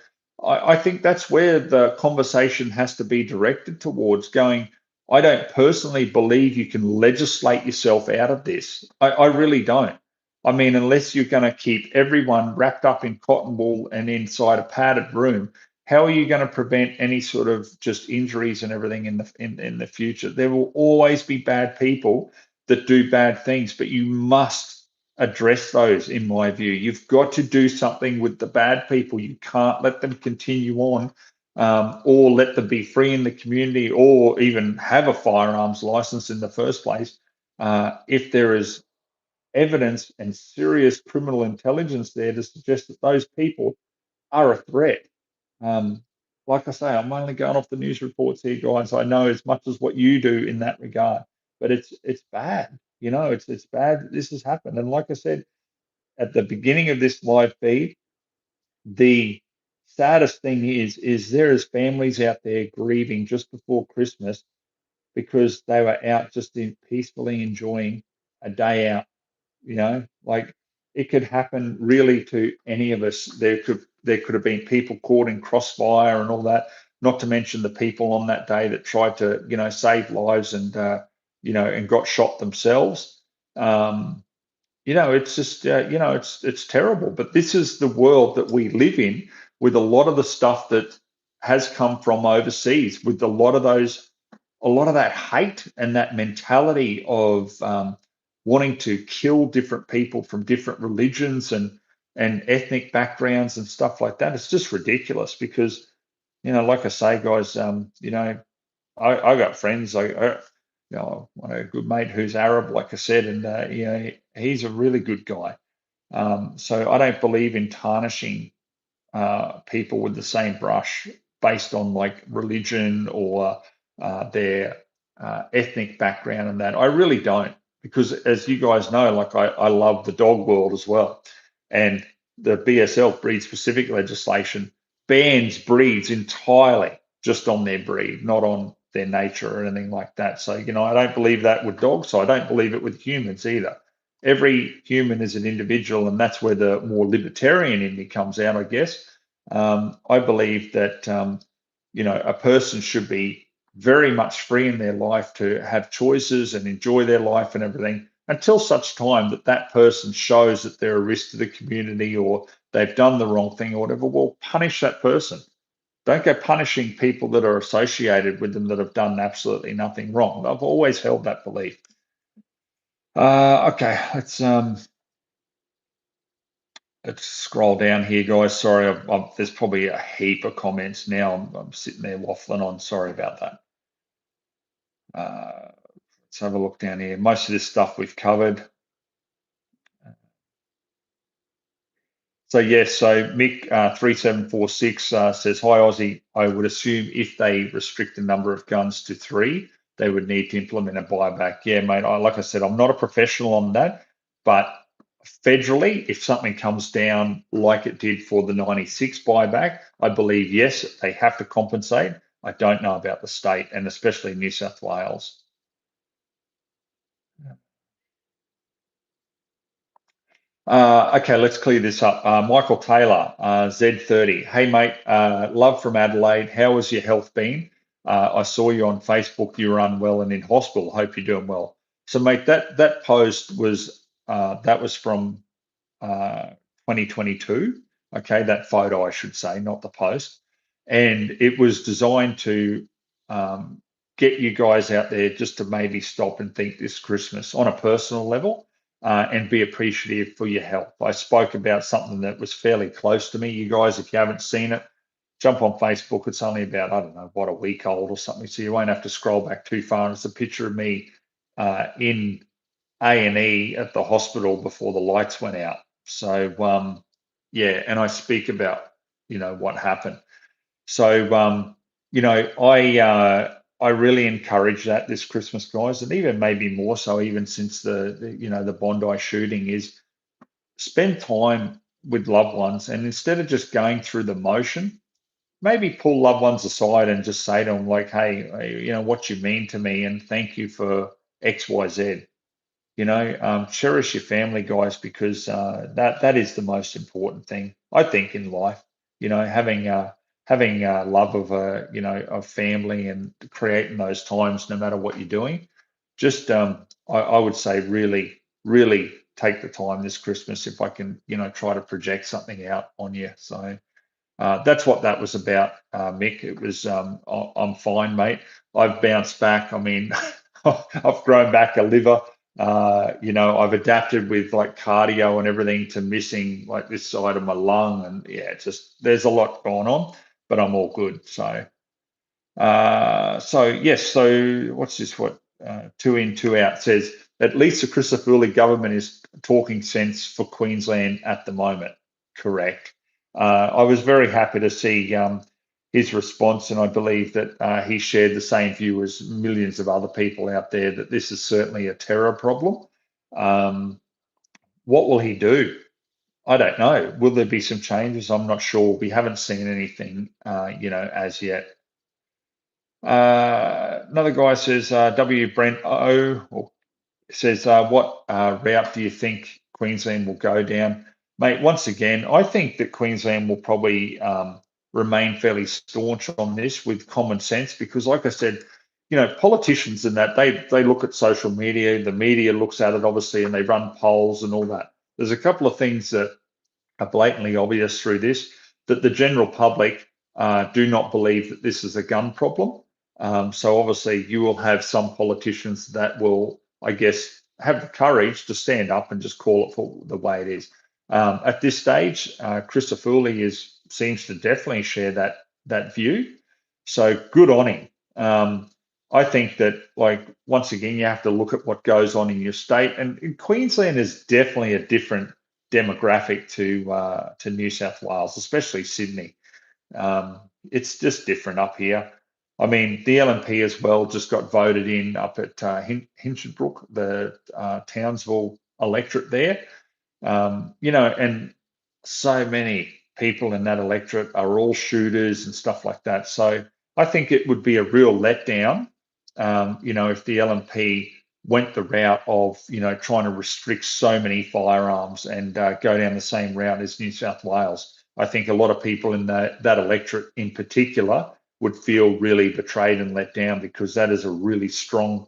I think that's where the conversation has to be directed towards going. I don't personally believe you can legislate yourself out of this. I really don't. I mean, unless you're going to keep everyone wrapped up in cotton wool and inside a padded room, how are you going to prevent any sort of just injuries and everything in the future? There will always be bad people that do bad things, but you must address those, in my view. You've got to do something with the bad people. You can't let them continue on, or let them be free in the community, or even have a firearms license in the first place. If there is evidence and serious criminal intelligence there to suggest that those people are a threat. Um, like I say, I'm only going off the news reports here, guys. I know as much as what you do in that regard, but it's bad. It's bad that this has happened. And like I said at the beginning of this live feed, the saddest thing is there is families out there grieving just before Christmas because they were out just peacefully enjoying a day out. Like it could happen really to any of us. There could have been people caught in crossfire and all that, not to mention the people on that day that tried to save lives and and got shot themselves. um it's just it's terrible, but this is the world that we live in, with a lot of the stuff that has come from overseas, with a lot of that hate and that mentality of wanting to kill different people from different religions and ethnic backgrounds and stuff like that. It's just ridiculous because like I say, guys, I got friends. Want a good mate who's Arab, like I said, and he's a really good guy. So I don't believe in tarnishing people with the same brush based on like religion or their ethnic background and that. I really don't, because as you guys know, like I love the dog world as well. And the BSL, breed specific legislation, bans breeds entirely just on their breed, not on their nature or anything like that. So, I don't believe that with dogs. So I don't believe it with humans either. Every human is an individual, and that's where the more libertarian in me comes out, I guess. I believe that a person should be very much free in their life to have choices and enjoy their life and everything, until such time that that person shows that they're a risk to the community or they've done the wrong thing or whatever. Well, punish that person. Don't go punishing people that are associated with them that have done absolutely nothing wrong. I've always held that belief. Okay, let's scroll down here, guys. Sorry, there's probably a heap of comments now. I'm sitting there waffling on. Sorry about that. Let's have a look down here. Most of this stuff we've covered. So yes, so Mick 3746 says, "Hi Ozzy. I would assume if they restrict the number of guns to three, they would need to implement a buyback." Yeah, mate. Like I said, I'm not a professional on that, but federally, if something comes down like it did for the '96 buyback, I believe yes, they have to compensate. I don't know about the state and especially New South Wales. Okay, let's clear this up. Michael Taylor, Z30. Hey, mate, love from Adelaide. How has your health been? I saw you on Facebook. You were unwell and in hospital. Hope you're doing well. So, mate, that post was that was from 2022. Okay, that photo, I should say, not the post. And it was designed to um, get you guys out there just to maybe stop and think this Christmas on a personal level and be appreciative for your health. I spoke about something that was fairly close to me. You guys, if you haven't seen it, jump on Facebook. It's only about, I don't know, what, a week old or something. So you won't have to scroll back too far. And it's a picture of me in A&E at the hospital before the lights went out. So yeah, and I speak about what happened. So I really encourage that this Christmas, guys, and even maybe more so, even since the Bondi shooting, is spend time with loved ones, and instead of just going through the motion, maybe pull loved ones aside and just say to them like, "Hey, what you mean to me, and thank you for X, Y, Z." Cherish your family, guys, because that is the most important thing I think in life. Having love of of family and creating those times, no matter what you're doing. Just I would say really, really take the time this Christmas if I can, try to project something out on you. So that's what that was about, Mick. It was I'm fine, mate. I've bounced back. I mean, I've grown back a liver. I've adapted with like cardio and everything to missing like this side of my lung, and yeah, it's just there's a lot going on, but I'm all good. So yes. So what's this? What two in, two out says? At least the Christopherly government is talking sense for Queensland at the moment. Correct. I was very happy to see his response, and I believe that he shared the same view as millions of other people out there that this is certainly a terror problem. Um, what will he do? I don't know. Will there be some changes? I'm not sure. We haven't seen anything, as yet. Another guy says, W. Brent O. Or says, what route do you think Queensland will go down? Mate, once again, I think that Queensland will probably remain fairly staunch on this with common sense because, like I said, politicians and that they look at social media, the media looks at it obviously, and they run polls and all that. There's a couple of things that are blatantly obvious through this that the general public do not believe that this is a gun problem. So obviously, you will have some politicians that will, I guess, have the courage to stand up and just call it for the way it is. At this stage, Christopherly seems to definitely share that view. So good on him. I think that, like, once again, you have to look at what goes on in your state, and Queensland is definitely a different demographic to New South Wales, especially Sydney. It's just different up here. I mean, the LNP as well just got voted in up at Hinchinbrook, the Townsville electorate there. And so many people in that electorate are all shooters and stuff like that. So I think it would be a real letdown, if the LNP went the route of, trying to restrict so many firearms and go down the same route as New South Wales. I think a lot of people in that electorate in particular would feel really betrayed and let down because that is a really strong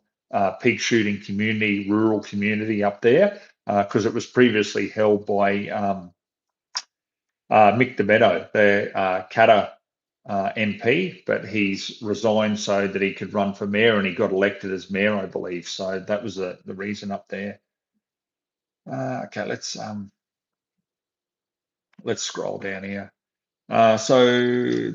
pig shooting community, rural community up there, because it was previously held by Mick DeMeadow, the Katter MP, but he's resigned so that he could run for mayor, and he got elected as mayor, I believe. So that was the reason up there. Okay, let's scroll down here. So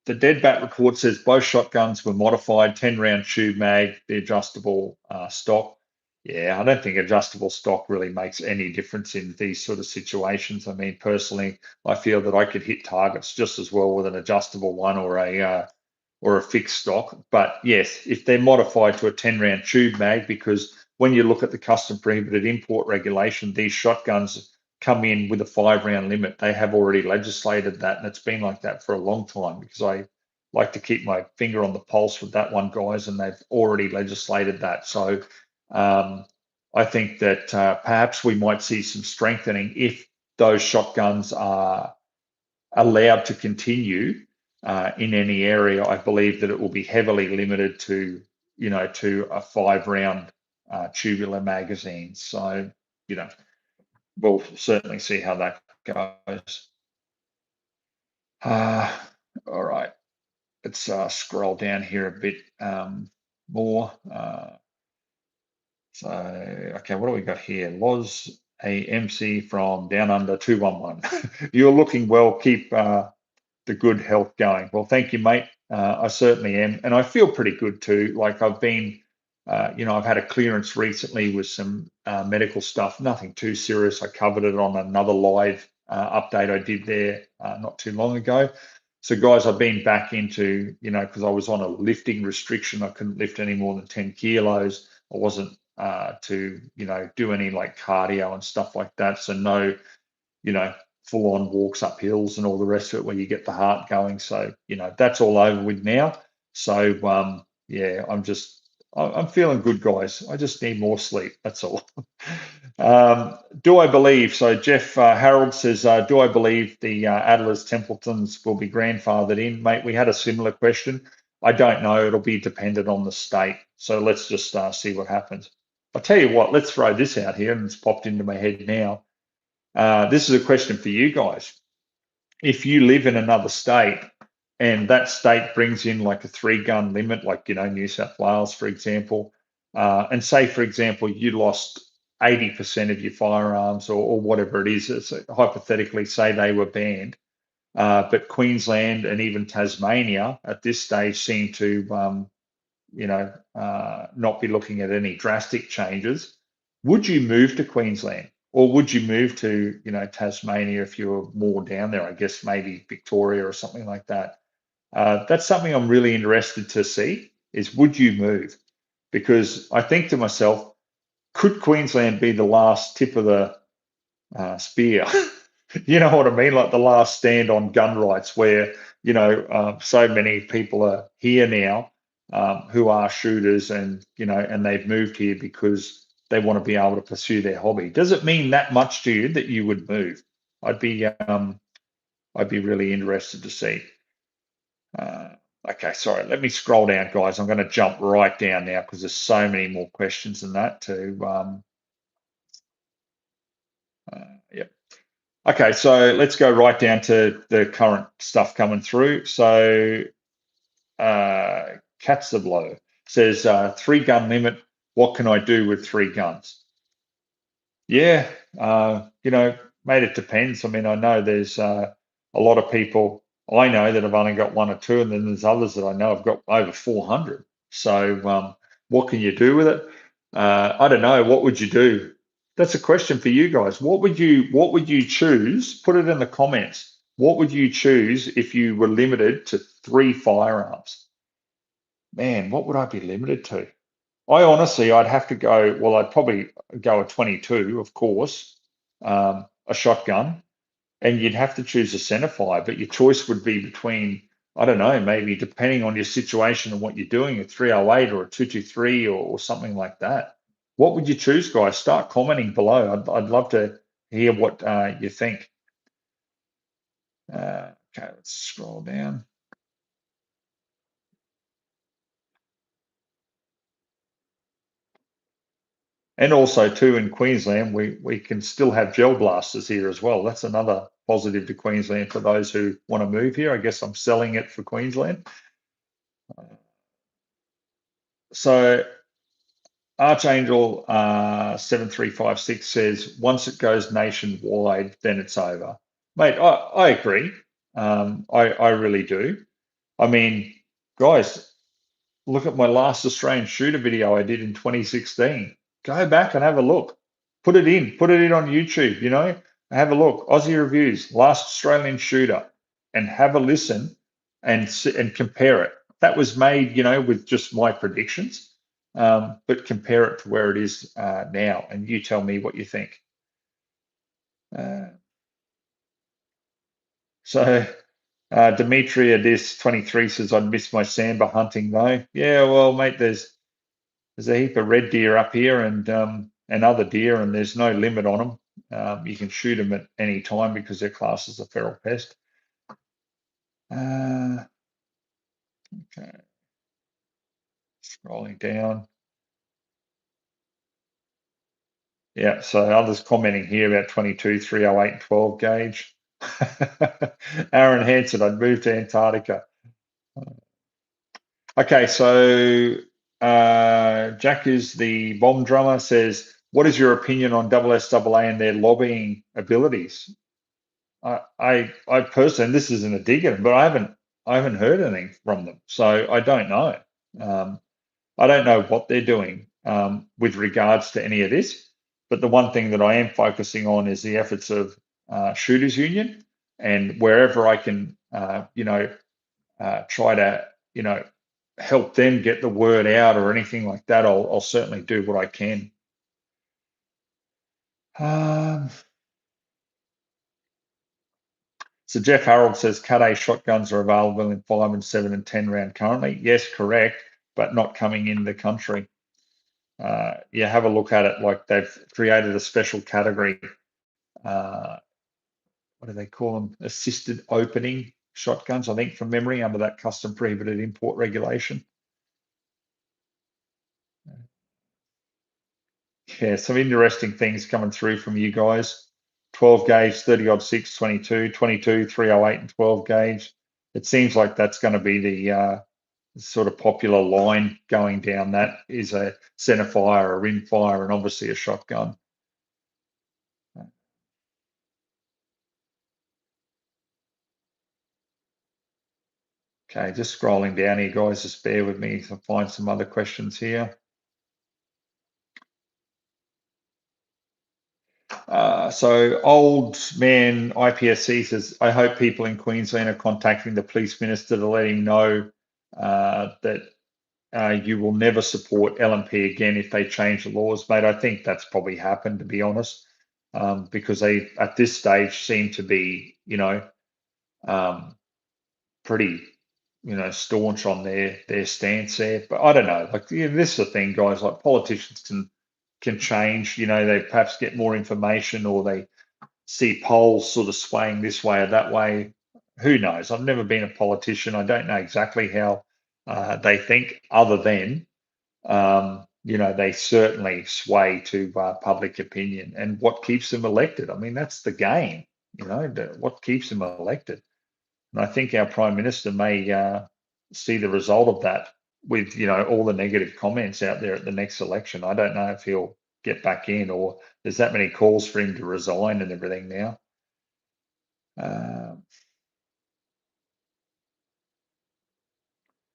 the Dead Bat report says both shotguns were modified, 10-round tube mag, the adjustable stock. Yeah, I don't think adjustable stock really makes any difference in these sort of situations. I mean, personally, I feel that I could hit targets just as well with an adjustable one or a fixed stock. But yes, if they're modified to a 10 round tube mag, because when you look at the custom prohibited import regulation, these shotguns come in with a 5 round limit. They have already legislated that, and it's been like that for a long time because I like to keep my finger on the pulse with that one, guys, and they've already legislated that. So um, I think that perhaps we might see some strengthening if those shotguns are allowed to continue in any area. I believe that it will be heavily limited to, to a 5 round tubular magazine. So, you know, we'll certainly see how that goes. Uh, all right, let's scroll down here a bit more. So, okay, what do we got here? Loz AMC from Down Under 211. You're looking well. Keep the good health going. Well, thank you, mate. I certainly am. And I feel pretty good too. Like I've been, I've had a clearance recently with some medical stuff, nothing too serious. I covered it on another live update I did there not too long ago. So, guys, I've been back into, because I was on a lifting restriction. I couldn't lift any more than 10 kilos. I wasn't to, do any like cardio and stuff like that. So, no, you know, full on walks up hills and all the rest of it where you get the heart going. So, that's all over with now. So, yeah, I'm feeling good, guys. I just need more sleep. That's all. Do I believe? So, Jeff Harold says, do I believe the Adlers Templetons will be grandfathered in? Mate, we had a similar question. I don't know. It'll be dependent on the state. So let's just see what happens. I'll tell you what, let's throw this out here, and it's popped into my head now. This is a question for you guys. If you live in another state and that state brings in like a 3 gun limit, like, New South Wales, for example, and say, for example, you lost 80% of your firearms or whatever it is, so hypothetically, say they were banned, but Queensland and even Tasmania at this stage seem to, not be looking at any drastic changes. Would you move to Queensland, or would you move to, Tasmania if you were more down there? I guess maybe Victoria or something like that. That's something I'm really interested to see. Is would you move? Because I think to myself, could Queensland be the last tip of the spear? You know what I mean? Like the last stand on gun rights, where so many people are here now who are shooters, and and they've moved here because they want to be able to pursue their hobby. Does it mean that much to you that you would move? I'd be um, I'd be really interested to see. Uh, okay, sorry. Let me scroll down, guys. I'm going to jump right down now because there's so many more questions than that. Yep. Okay, so let's go right down to the current stuff coming through. So, Cats the Blow says 3 gun limit. What can I do with 3 guns? Yeah, mate, it depends. I mean, I know there's a lot of people I know that have only got one or two, and then there's others that I know have got over 400. So, what can you do with it? I don't know. What would you do? That's a question for you guys. What would you choose? Put it in the comments. What would you choose if you were limited to 3 firearms? Man, what would I be limited to? I'd have to go. Well, I'd probably go a 22, of course, a shotgun, and you'd have to choose a centerfire. But your choice would be between, I don't know, maybe depending on your situation and what you're doing, a 308 or a 223 or something like that. What would you choose, guys? Start commenting below. I'd love to hear what you think. Okay, let's scroll down. And also, too, in Queensland, we can still have gel blasters here as well. That's another positive to Queensland for those who want to move here. I guess I'm selling it for Queensland. So Archangel 7356 says, once it goes nationwide, then it's over. Mate, I agree. I really do. I mean, guys, look at my last Australian shooter video I did in 2016. Go back and have a look. Put it in on YouTube, have a look. Aussie reviews, last Australian shooter, and have a listen and compare it. That was made, with just my predictions, but compare it to where it is now, and you tell me what you think. Uh, so Demetria Dis 23 says I'd miss my sambar hunting though. Yeah, well, mate, there's a heap of red deer up here and other deer, and there's no limit on them. You can shoot them at any time because they're classed as a feral pest. Okay, scrolling down. Yeah, so others commenting here about 22, 308, and 12 gauge. Aaron Hanson, I'd move to Antarctica. Okay, so Jack is the bomb drummer, says, what is your opinion on SSAA and their lobbying abilities? I personally, this isn't a dig at them, but I haven't heard anything from them, so I don't know. I don't know what they're doing with regards to any of this. But the one thing that I am focusing on is the efforts of Shooters Union, and wherever I can, try to, help them get the word out or anything like that, I'll certainly do what I can. Um, So Jeff Harold says Cut A shotguns are available in 5 and 7 and 10 round currently. Yes, correct, but not coming in the country. Yeah, have a look at it. Like they've created a special category. What do they call them? Assisted opening shotguns, I think, from memory, under that custom prohibited import regulation. Yeah, some interesting things coming through from you guys. 12 gauge, 30 odd 6, 22, 22, 308, and 12 gauge. It seems like that's going to be the sort of popular line going down. That is a centerfire, a rimfire, and obviously a shotgun. Okay, just scrolling down here, guys. Just bear with me to find some other questions here. So old man IPSC says, I hope people in Queensland are contacting the police minister to let him know that you will never support LMP again if they change the laws, mate. I think that's probably happened, to be honest, because they at this stage seem to be, um, pretty, staunch on their stance there. But I don't know. Like, this is the thing, guys. Like, politicians can change. They perhaps get more information, or they see polls sort of swaying this way or that way. Who knows? I've never been a politician. I don't know exactly how they think, other than they certainly sway to public opinion and what keeps them elected. I mean, that's the game. What keeps them elected. And I think our Prime Minister may see the result of that with, all the negative comments out there at the next election. I don't know if he'll get back in, or there's that many calls for him to resign and everything now.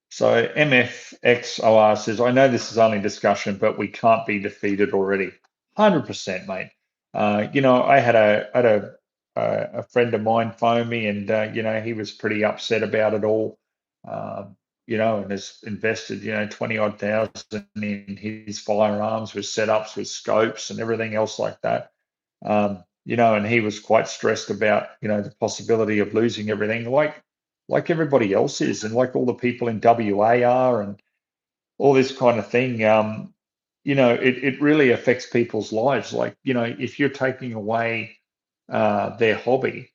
So MFXOR says, I know this is only discussion, but we can't be defeated already. 100%, mate. I had a friend of mine phone me, and he was pretty upset about it all. And has invested 20 odd thousand in his firearms with setups, with scopes, and everything else like that. And he was quite stressed about the possibility of losing everything, like everybody else is, and like all the people in WA are, and all this kind of thing. It really affects people's lives. Like, if you're taking away their hobby,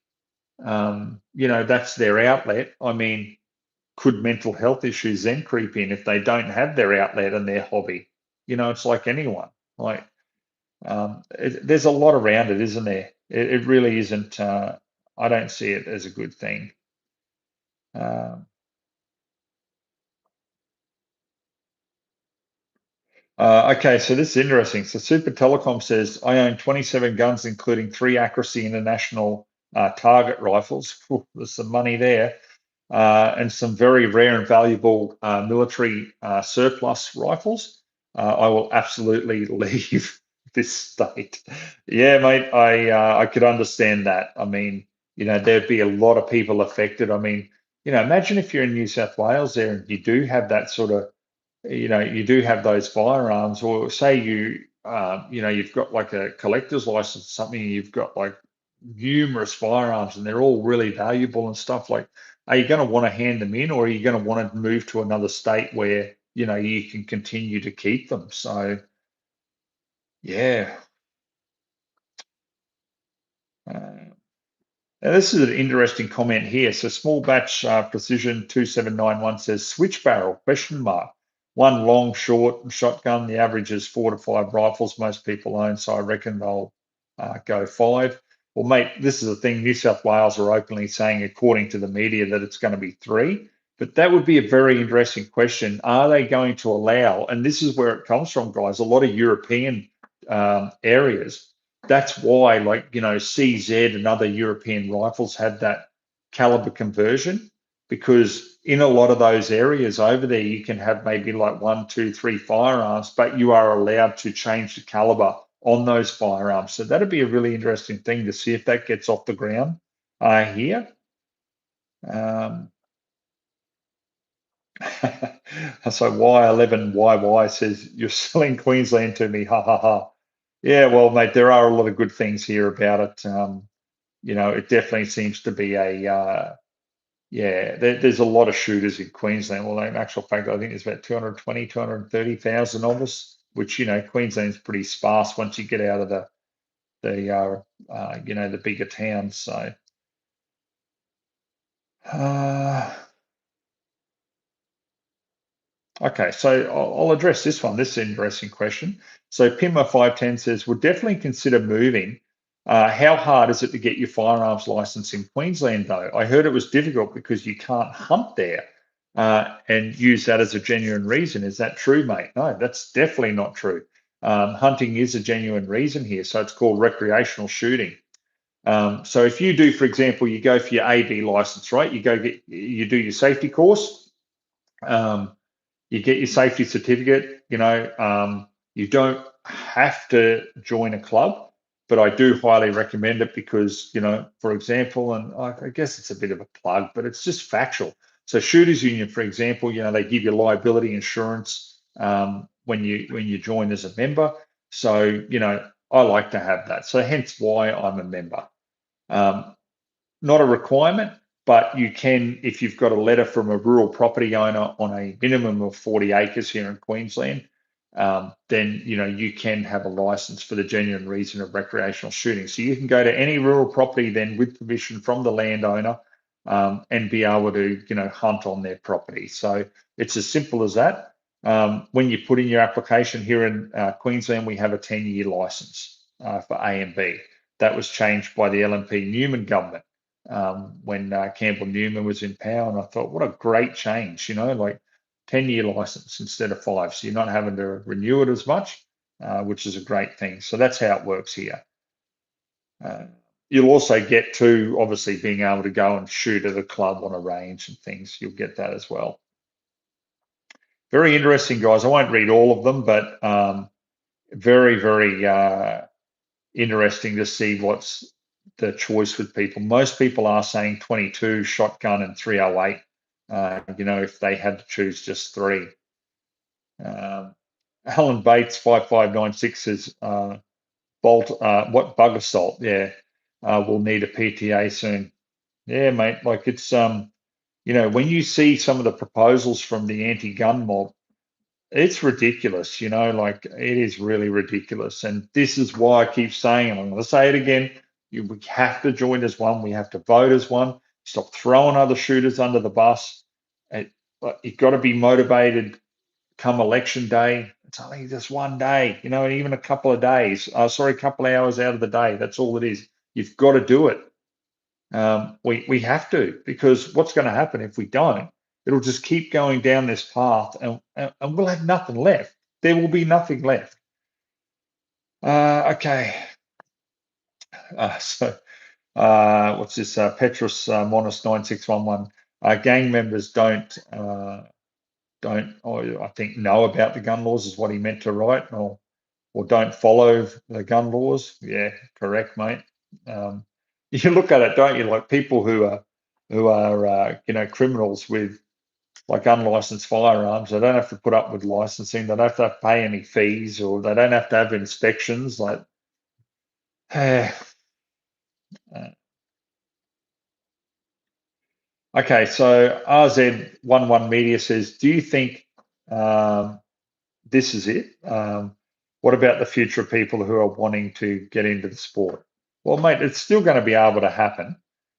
that's their outlet. I mean, could mental health issues then creep in if they don't have their outlet and their hobby? It's like anyone. Like, there's a lot around it, isn't there? It really isn't. I don't see it as a good thing. Okay, so this is interesting. So Super Telecom says, I own 27 guns, including 3 Accuracy International target rifles. Ooh, there's some money there. And some very rare and valuable military surplus rifles. I will absolutely leave this state. Yeah, mate, I could understand that. I mean, there'd be a lot of people affected. I mean, imagine if you're in New South Wales there and you do have that sort of, you do have those firearms, or say you've got like a collector's license or something, and you've got like numerous firearms and they're all really valuable and stuff. Like, are you going to want to hand them in, or are you going to want to move to another state where, you can continue to keep them? So, yeah. Uh, Now, this is an interesting comment here. So, small batch precision 2791 says switch barrel question mark. One long, short shotgun. The average is 4 to 5 rifles most people own. So I reckon they'll go 5. Well, mate, this is the thing. New South Wales are openly saying, according to the media, that it's going to be 3. But that would be a very interesting question. Are they going to allow? And this is where it comes from, guys. A lot of European areas, that's why, like, CZ and other European rifles had that caliber conversion, because in a lot of those areas over there, you can have maybe like 1, 2, 3 firearms, but you are allowed to change the caliber on those firearms. So that'd be a really interesting thing to see if that gets off the ground here. Um, so Y11YY says, you're selling Queensland to me. Ha ha ha. Yeah, well, mate, there are a lot of good things here about it. It definitely seems to be yeah, there's a lot of shooters in Queensland. Well, in actual fact, I think there's about 220, 230,000 of us, which, Queensland's pretty sparse once you get out of the bigger towns. So, uh, okay, so I'll address this one. This is an interesting question. So Pimmer510 says, would definitely consider moving. How hard is it to get your firearms license in Queensland, though? I heard it was difficult because you can't hunt there and use that as a genuine reason. Is that true, mate? No, that's definitely not true. Hunting is a genuine reason here. So it's called recreational shooting. So if you do, for example, you go for your AB license, right? You do your safety course. Um, you get your safety certificate. You don't have to join a club, but I do highly recommend it because, for example, and I guess it's a bit of a plug, but it's just factual. So Shooters Union, for example, they give you liability insurance when you join as a member. So, I like to have that. So hence why I'm a member. Um, Not a requirement, but you can, if you've got a letter from a rural property owner on a minimum of 40 acres here in Queensland, then you can have a license for the genuine reason of recreational shooting. So you can go to any rural property then with permission from the landowner and be able to hunt on their property. So it's as simple as that. When you put in your application here in Queensland, we have a 10-year license for A and B. That was changed by the LNP Newman government when Campbell Newman was in power. And I thought, what a great change, like 10-year license instead of 5. So you're not having to renew it as much, which is a great thing. So that's how it works here. Uh, you'll also get to obviously being able to go and shoot at a club on a range and things. You'll get that as well. Very interesting, guys. I won't read all of them, but very, very interesting to see what's the choice with people. Most people are saying 22 shotgun and 308. If they had to choose just 3. Alan Bates 5596 says bolt what bug assault? Yeah, we'll need a PTA soon. Yeah, mate. Like it's when you see some of the proposals from the anti-gun mob, it's ridiculous, like it is really ridiculous. And this is why I keep saying, and I'm going to say it again, we have to join as one. We have to vote as one. Stop throwing other shooters under the bus. You've got to be motivated come election day. It's only just one day, and even a couple of days. Sorry, a couple of hours out of the day. That's all it is. You've got to do it. We have to, because what's going to happen if we don't? It'll just keep going down this path, and we'll have nothing left. There will be nothing left. Okay. What's this? Petrus Monos 9611. Gang members don't don't, or I think know about the gun laws is what he meant to write, or don't follow the gun laws. Yeah, correct, mate. Um, you look at it, don't you? Like people who are criminals with like unlicensed firearms. They don't have to put up with licensing. They don't have to pay any fees, or they don't have to have inspections. Like, uh, okay. So RZ11 Media says, do you think um, this is it? What about the future of people who are wanting to get into the sport? Well, mate, it's still going to be able to happen.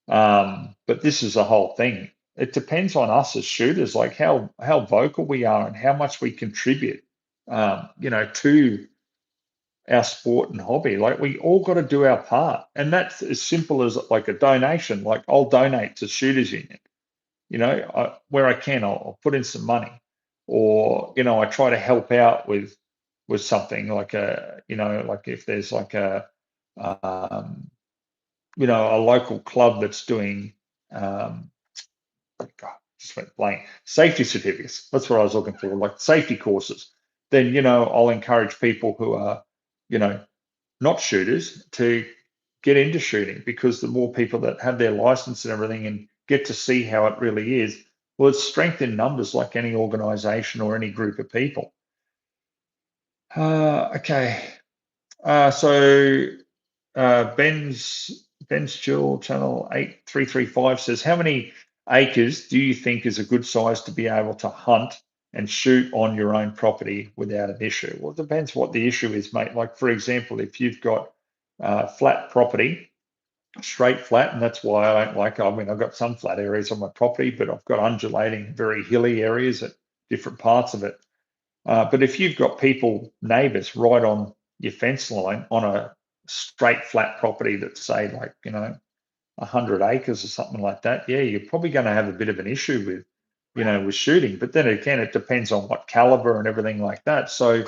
But this is the whole thing. It depends on us as shooters, like how vocal we are and how much we contribute, to our sport and hobby. Like we all got to do our part, and that's as simple as like a donation. Like I'll donate to Shooters Union. Where I can, I'll put in some money, or I try to help out with something like like if there's like um, a local club that's doing um, God, just went blank. Safety certificates. That's what I was looking for, like safety courses. Then, I'll encourage people who are, you know, not shooters to get into shooting, because the more people that have their license and everything and get to see how it really is, well, it's strength in numbers like any organization or any group of people. Okay. So Ben's Chill Channel 8335 says, how many acres do you think is a good size to be able to hunt and shoot on your own property without an issue? Well, it depends what the issue is, mate. Like, for example, if you've got flat property, straight flat, and that's why I don't like, I mean, I've got some flat areas on my property, but I've got undulating, very hilly areas at different parts of it. But if you've got people, neighbours, right on your fence line on a straight flat property that's say like 100 acres or something like that, yeah, you're probably going to have a bit of an issue with shooting. But then again, it depends on what caliber and everything like that. So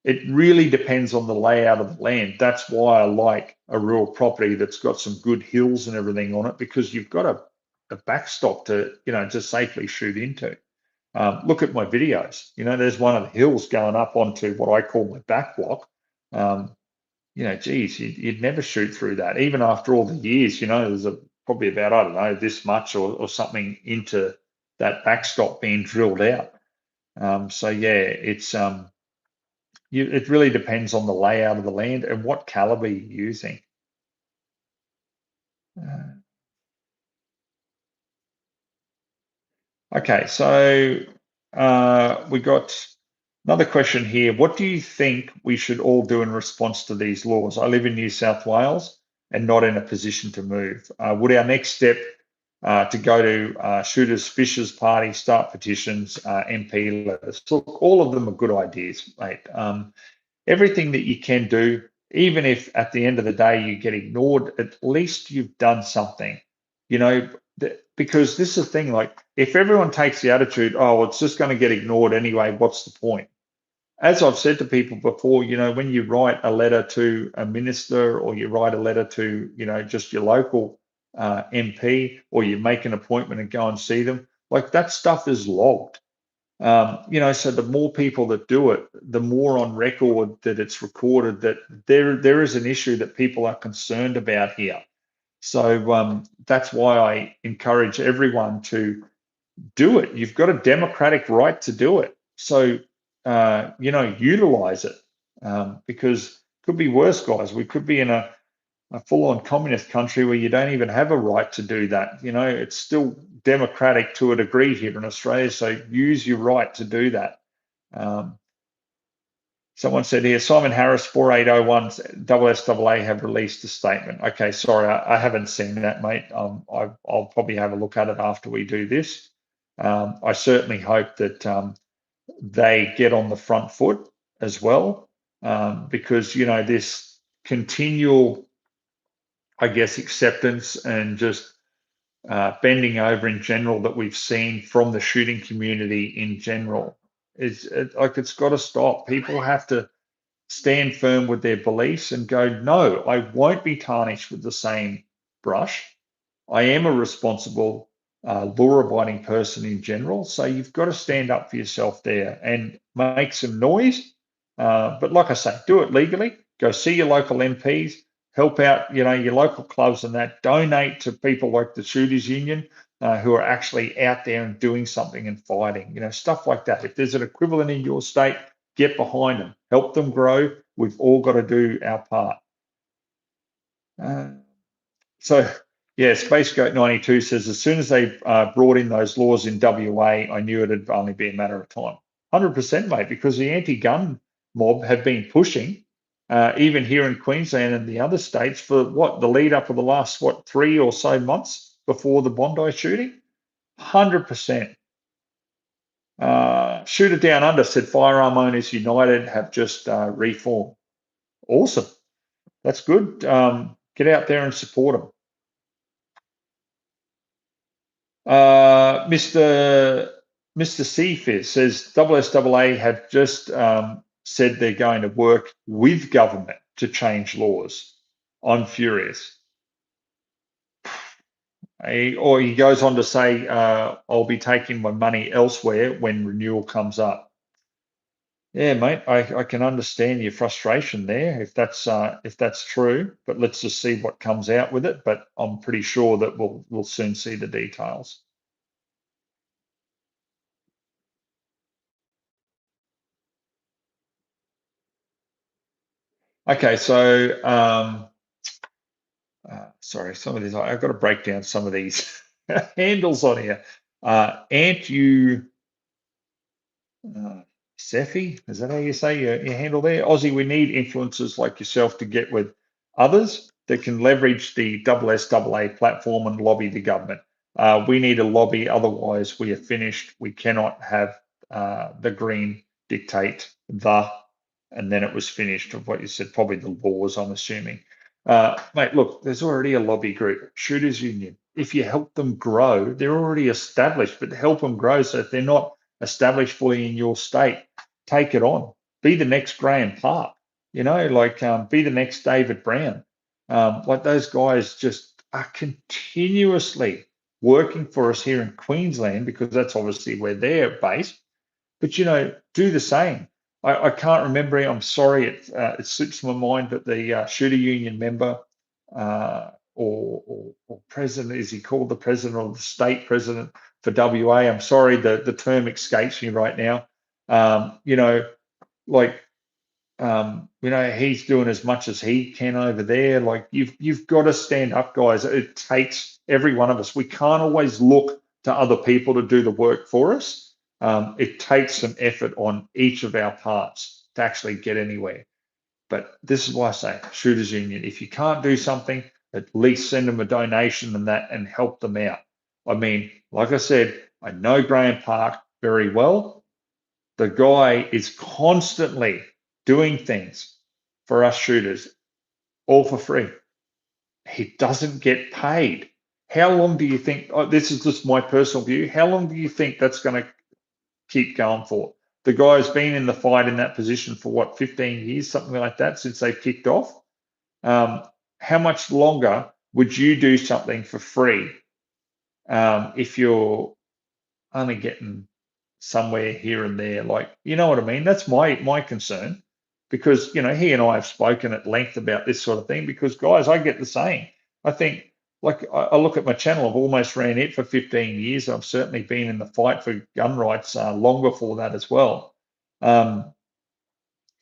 it really depends on the layout of the land. That's why I like a rural property that's got some good hills and everything on it, because you've got a backstop to just safely shoot into. Look at my videos. There's one of the hills going up onto what I call my back block. Um, geez, you'd never shoot through that, even after all the years. There's probably about, I don't know, this much or something into that backstop being drilled out. So yeah, it really depends on the layout of the land and what caliber you're using. Uh, Okay, so we got another question here. What do you think we should all do in response to these laws? I live in New South Wales and not in a position to move. Would our next step to go to shooters, fishers party, start petitions, MP letters? Look, all of them are good ideas, mate. Everything that you can do, even if at the end of the day you get ignored, at least you've done something. You know, because this is the thing, like if everyone takes the attitude, oh, it's just going to get ignored anyway, what's the point? As I've said to people before, when you write a letter to a minister, or you write a letter to, just your local MP, or you make an appointment and go and see them, like that stuff is logged. So the more people that do it, the more on record that it's recorded that there is an issue that people are concerned about here. So that's why I encourage everyone to do it. You've got a democratic right to do it. So utilize it, because it could be worse, guys. We could be in a full-on communist country where you don't even have a right to do that. It's still democratic to a degree here in Australia, so use your right to do that. Um, Someone said here, Simon Harris, 4801 SSAA have released a statement. Okay, sorry, I haven't seen that, mate. I'll probably have a look at it after we do this. I certainly hope that they get on the front foot as well, because, this continual, I guess, acceptance and just bending over in general that we've seen from the shooting community in general like it's got to stop. People have to stand firm with their beliefs and go, no, I won't be tarnished with the same brush. I am a responsible law-abiding person in general. So you've got to stand up for yourself there and make some noise. But like I say, do it legally. Go see your local MPs, help out, your local clubs and that. Donate to people like the Shooters Union who are actually out there and doing something and fighting. Stuff like that. If there's an equivalent in your state, get behind them, help them grow. We've all got to do our part. Uh, so, yeah, Space Goat 92 says, as soon as they brought in those laws in WA, I knew it'd only be a matter of time. 100%, mate, because the anti-gun mob have been pushing, even here in Queensland and the other states, for the lead up of the last, 3 or so months before the Bondi shooting? 100%. Shooter Down Under said, Firearm Owners United have just reformed. Awesome. That's good. Get out there and support them. Mr. Seafiz says SSAA have just said they're going to work with government to change laws. I'm furious. Or he goes on to say, I'll be taking my money elsewhere when renewal comes up. Yeah, mate, I can understand your frustration there if that's true, but let's just see what comes out with it. But I'm pretty sure that we'll soon see the details. Okay, so sorry, some of these I've got to break down some of these handles on here. Ant you Seffi, is that how you say your handle there? Ozzie, we need influencers like yourself to get with others that can leverage the SSAA platform and lobby the government. We need a lobby, otherwise we are finished. We cannot have the Green dictate and then it was finished of what you said, probably the laws, I'm assuming. Mate, look, there's already a lobby group, Shooters Union. If you help them grow, they're already established, but help them grow so if they're not established fully in your state, take it on. Be the next Graham Park, be the next David Brown. Like those guys just are continuously working for us here in Queensland because that's obviously where they're based. But do the same. I can't remember. I'm sorry, it slips my mind. But the shooter union member or president, is he called the president or the state president for WA? I'm sorry, the term escapes me right now. Like he's doing as much as he can over there. Like you've got to stand up, guys. It takes every one of us. We can't always look to other people to do the work for us. It takes some effort on each of our parts to actually get anywhere. But this is why I say Shooters Union. If you can't do something, at least send them a donation and help them out. I mean, like I said, I know Graham Park very well. The guy is constantly doing things for us shooters, all for free. He doesn't get paid. How long do you think? This is just my personal view. How long do you think that's going to keep going for? The guy's been in the fight in that position for 15 years, something like that, since they kicked off. How much longer would you do something for free if you're only getting somewhere here and there? Like, you know what I mean? That's my concern, because he and I have spoken at length about this sort of thing. Because guys, I get the same. I think, like, I look at my channel. I've almost ran it for 15 years. I've certainly been in the fight for gun rights long before that as well.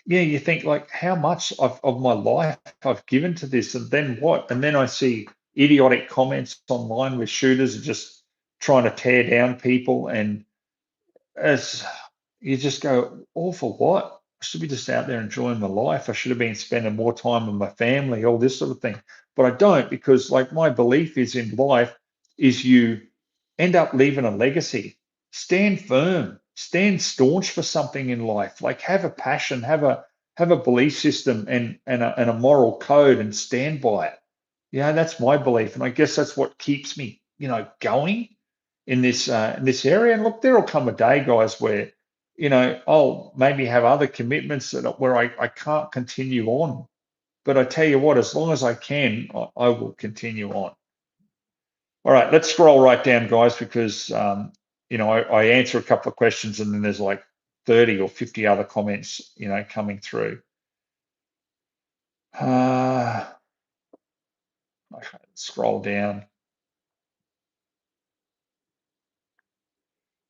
Yeah, you think like how much of my life I've given to this, and then what? And then I see idiotic comments online with shooters are just trying to tear down people, and as you just go, all for what? I should be just out there enjoying my life. I should have been spending more time with my family, all this sort of thing. But I don't, because like my belief is in life is you end up leaving a legacy. Stand firm, stand staunch for something in life. Like have a passion, have a belief system and a moral code and stand by it. That's my belief. And I guess that's what keeps me, going in this area. And look, there'll come a day, guys, where I'll maybe have other commitments where I can't continue on. But I tell you what, as long as I can, I will continue on. All right, let's scroll right down, guys, because I answer a couple of questions and then there's like 30 or 50 other comments, coming through. Okay, let's scroll down.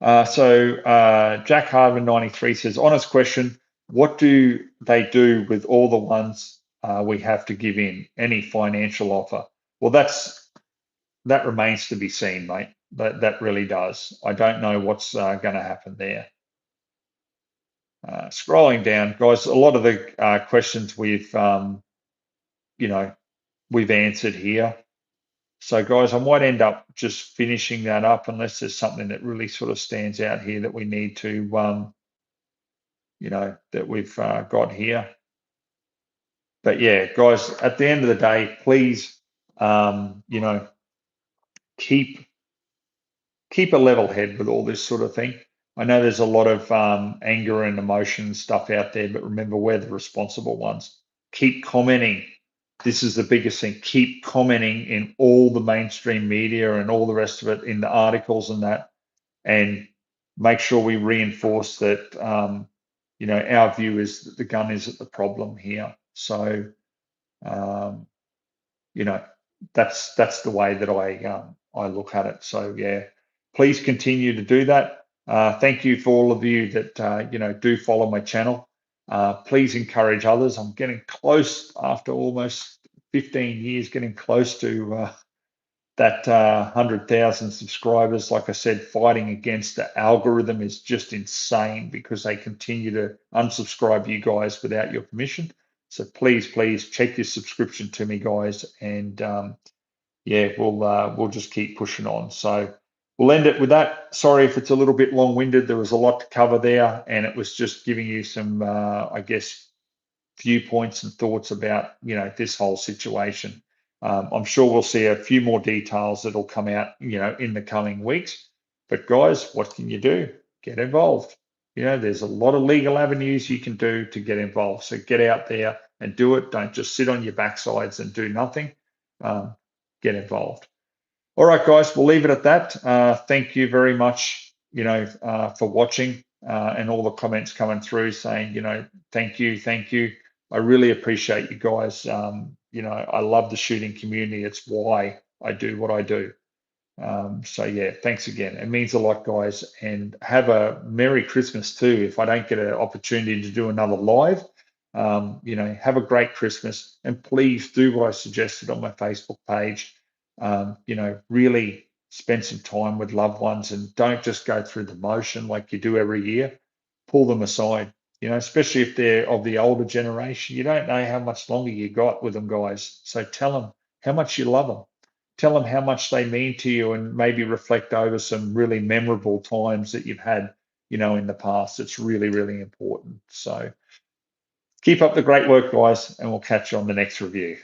Jack Harvin 93 says, honest question, what do they do with all the ones we have to give in? Any financial offer? Well, that remains to be seen, mate. That really does. I don't know what's going to happen there. Scrolling down, guys, a lot of the questions we've answered here. So, guys, I might end up just finishing that up unless there's something that really sort of stands out here that we need to, that we've got here. But yeah, guys, at the end of the day, please, keep keep a level head with all this sort of thing. I know there's a lot of anger and emotion stuff out there, but remember, we're the responsible ones. Keep commenting. This is the biggest thing. Keep commenting in all the mainstream media and all the rest of it in the articles and that, and make sure we reinforce that. Our view is that the gun isn't the problem here. So, um, you know, that's the way that I look at it. So yeah, please continue to do that. Thank you for all of you that do follow my channel. Please encourage others. I'm getting close after almost 15 years, getting close to that 100,000 subscribers. Like I said, fighting against the algorithm is just insane because they continue to unsubscribe you guys without your permission. So please check your subscription to me, guys, and yeah, we'll just keep pushing on. So we'll end it with that. Sorry if it's a little bit long-winded. There was a lot to cover there, and it was just giving you some, I guess, viewpoints and thoughts about this whole situation. I'm sure we'll see a few more details that'll come out in the coming weeks. But guys, what can you do? Get involved. There's a lot of legal avenues you can do to get involved. So get out there and do it. Don't just sit on your backsides and do nothing. Um, get involved. All right, guys, we'll leave it at that. Thank you very much, for watching and all the comments coming through saying, thank you. I really appreciate you guys. I love the shooting community. It's why I do what I do. So yeah, thanks again. It means a lot, guys. And have a Merry Christmas too. If I don't get an opportunity to do another live, have a great Christmas. And please do what I suggested on my Facebook page. Really spend some time with loved ones and don't just go through the motion like you do every year. Pull them aside, especially if they're of the older generation. You don't know how much longer you got with them, guys. So tell them how much you love them. Tell them how much they mean to you and maybe reflect over some really memorable times that you've had, in the past. It's really, really important. So keep up the great work, guys, and we'll catch you on the next review.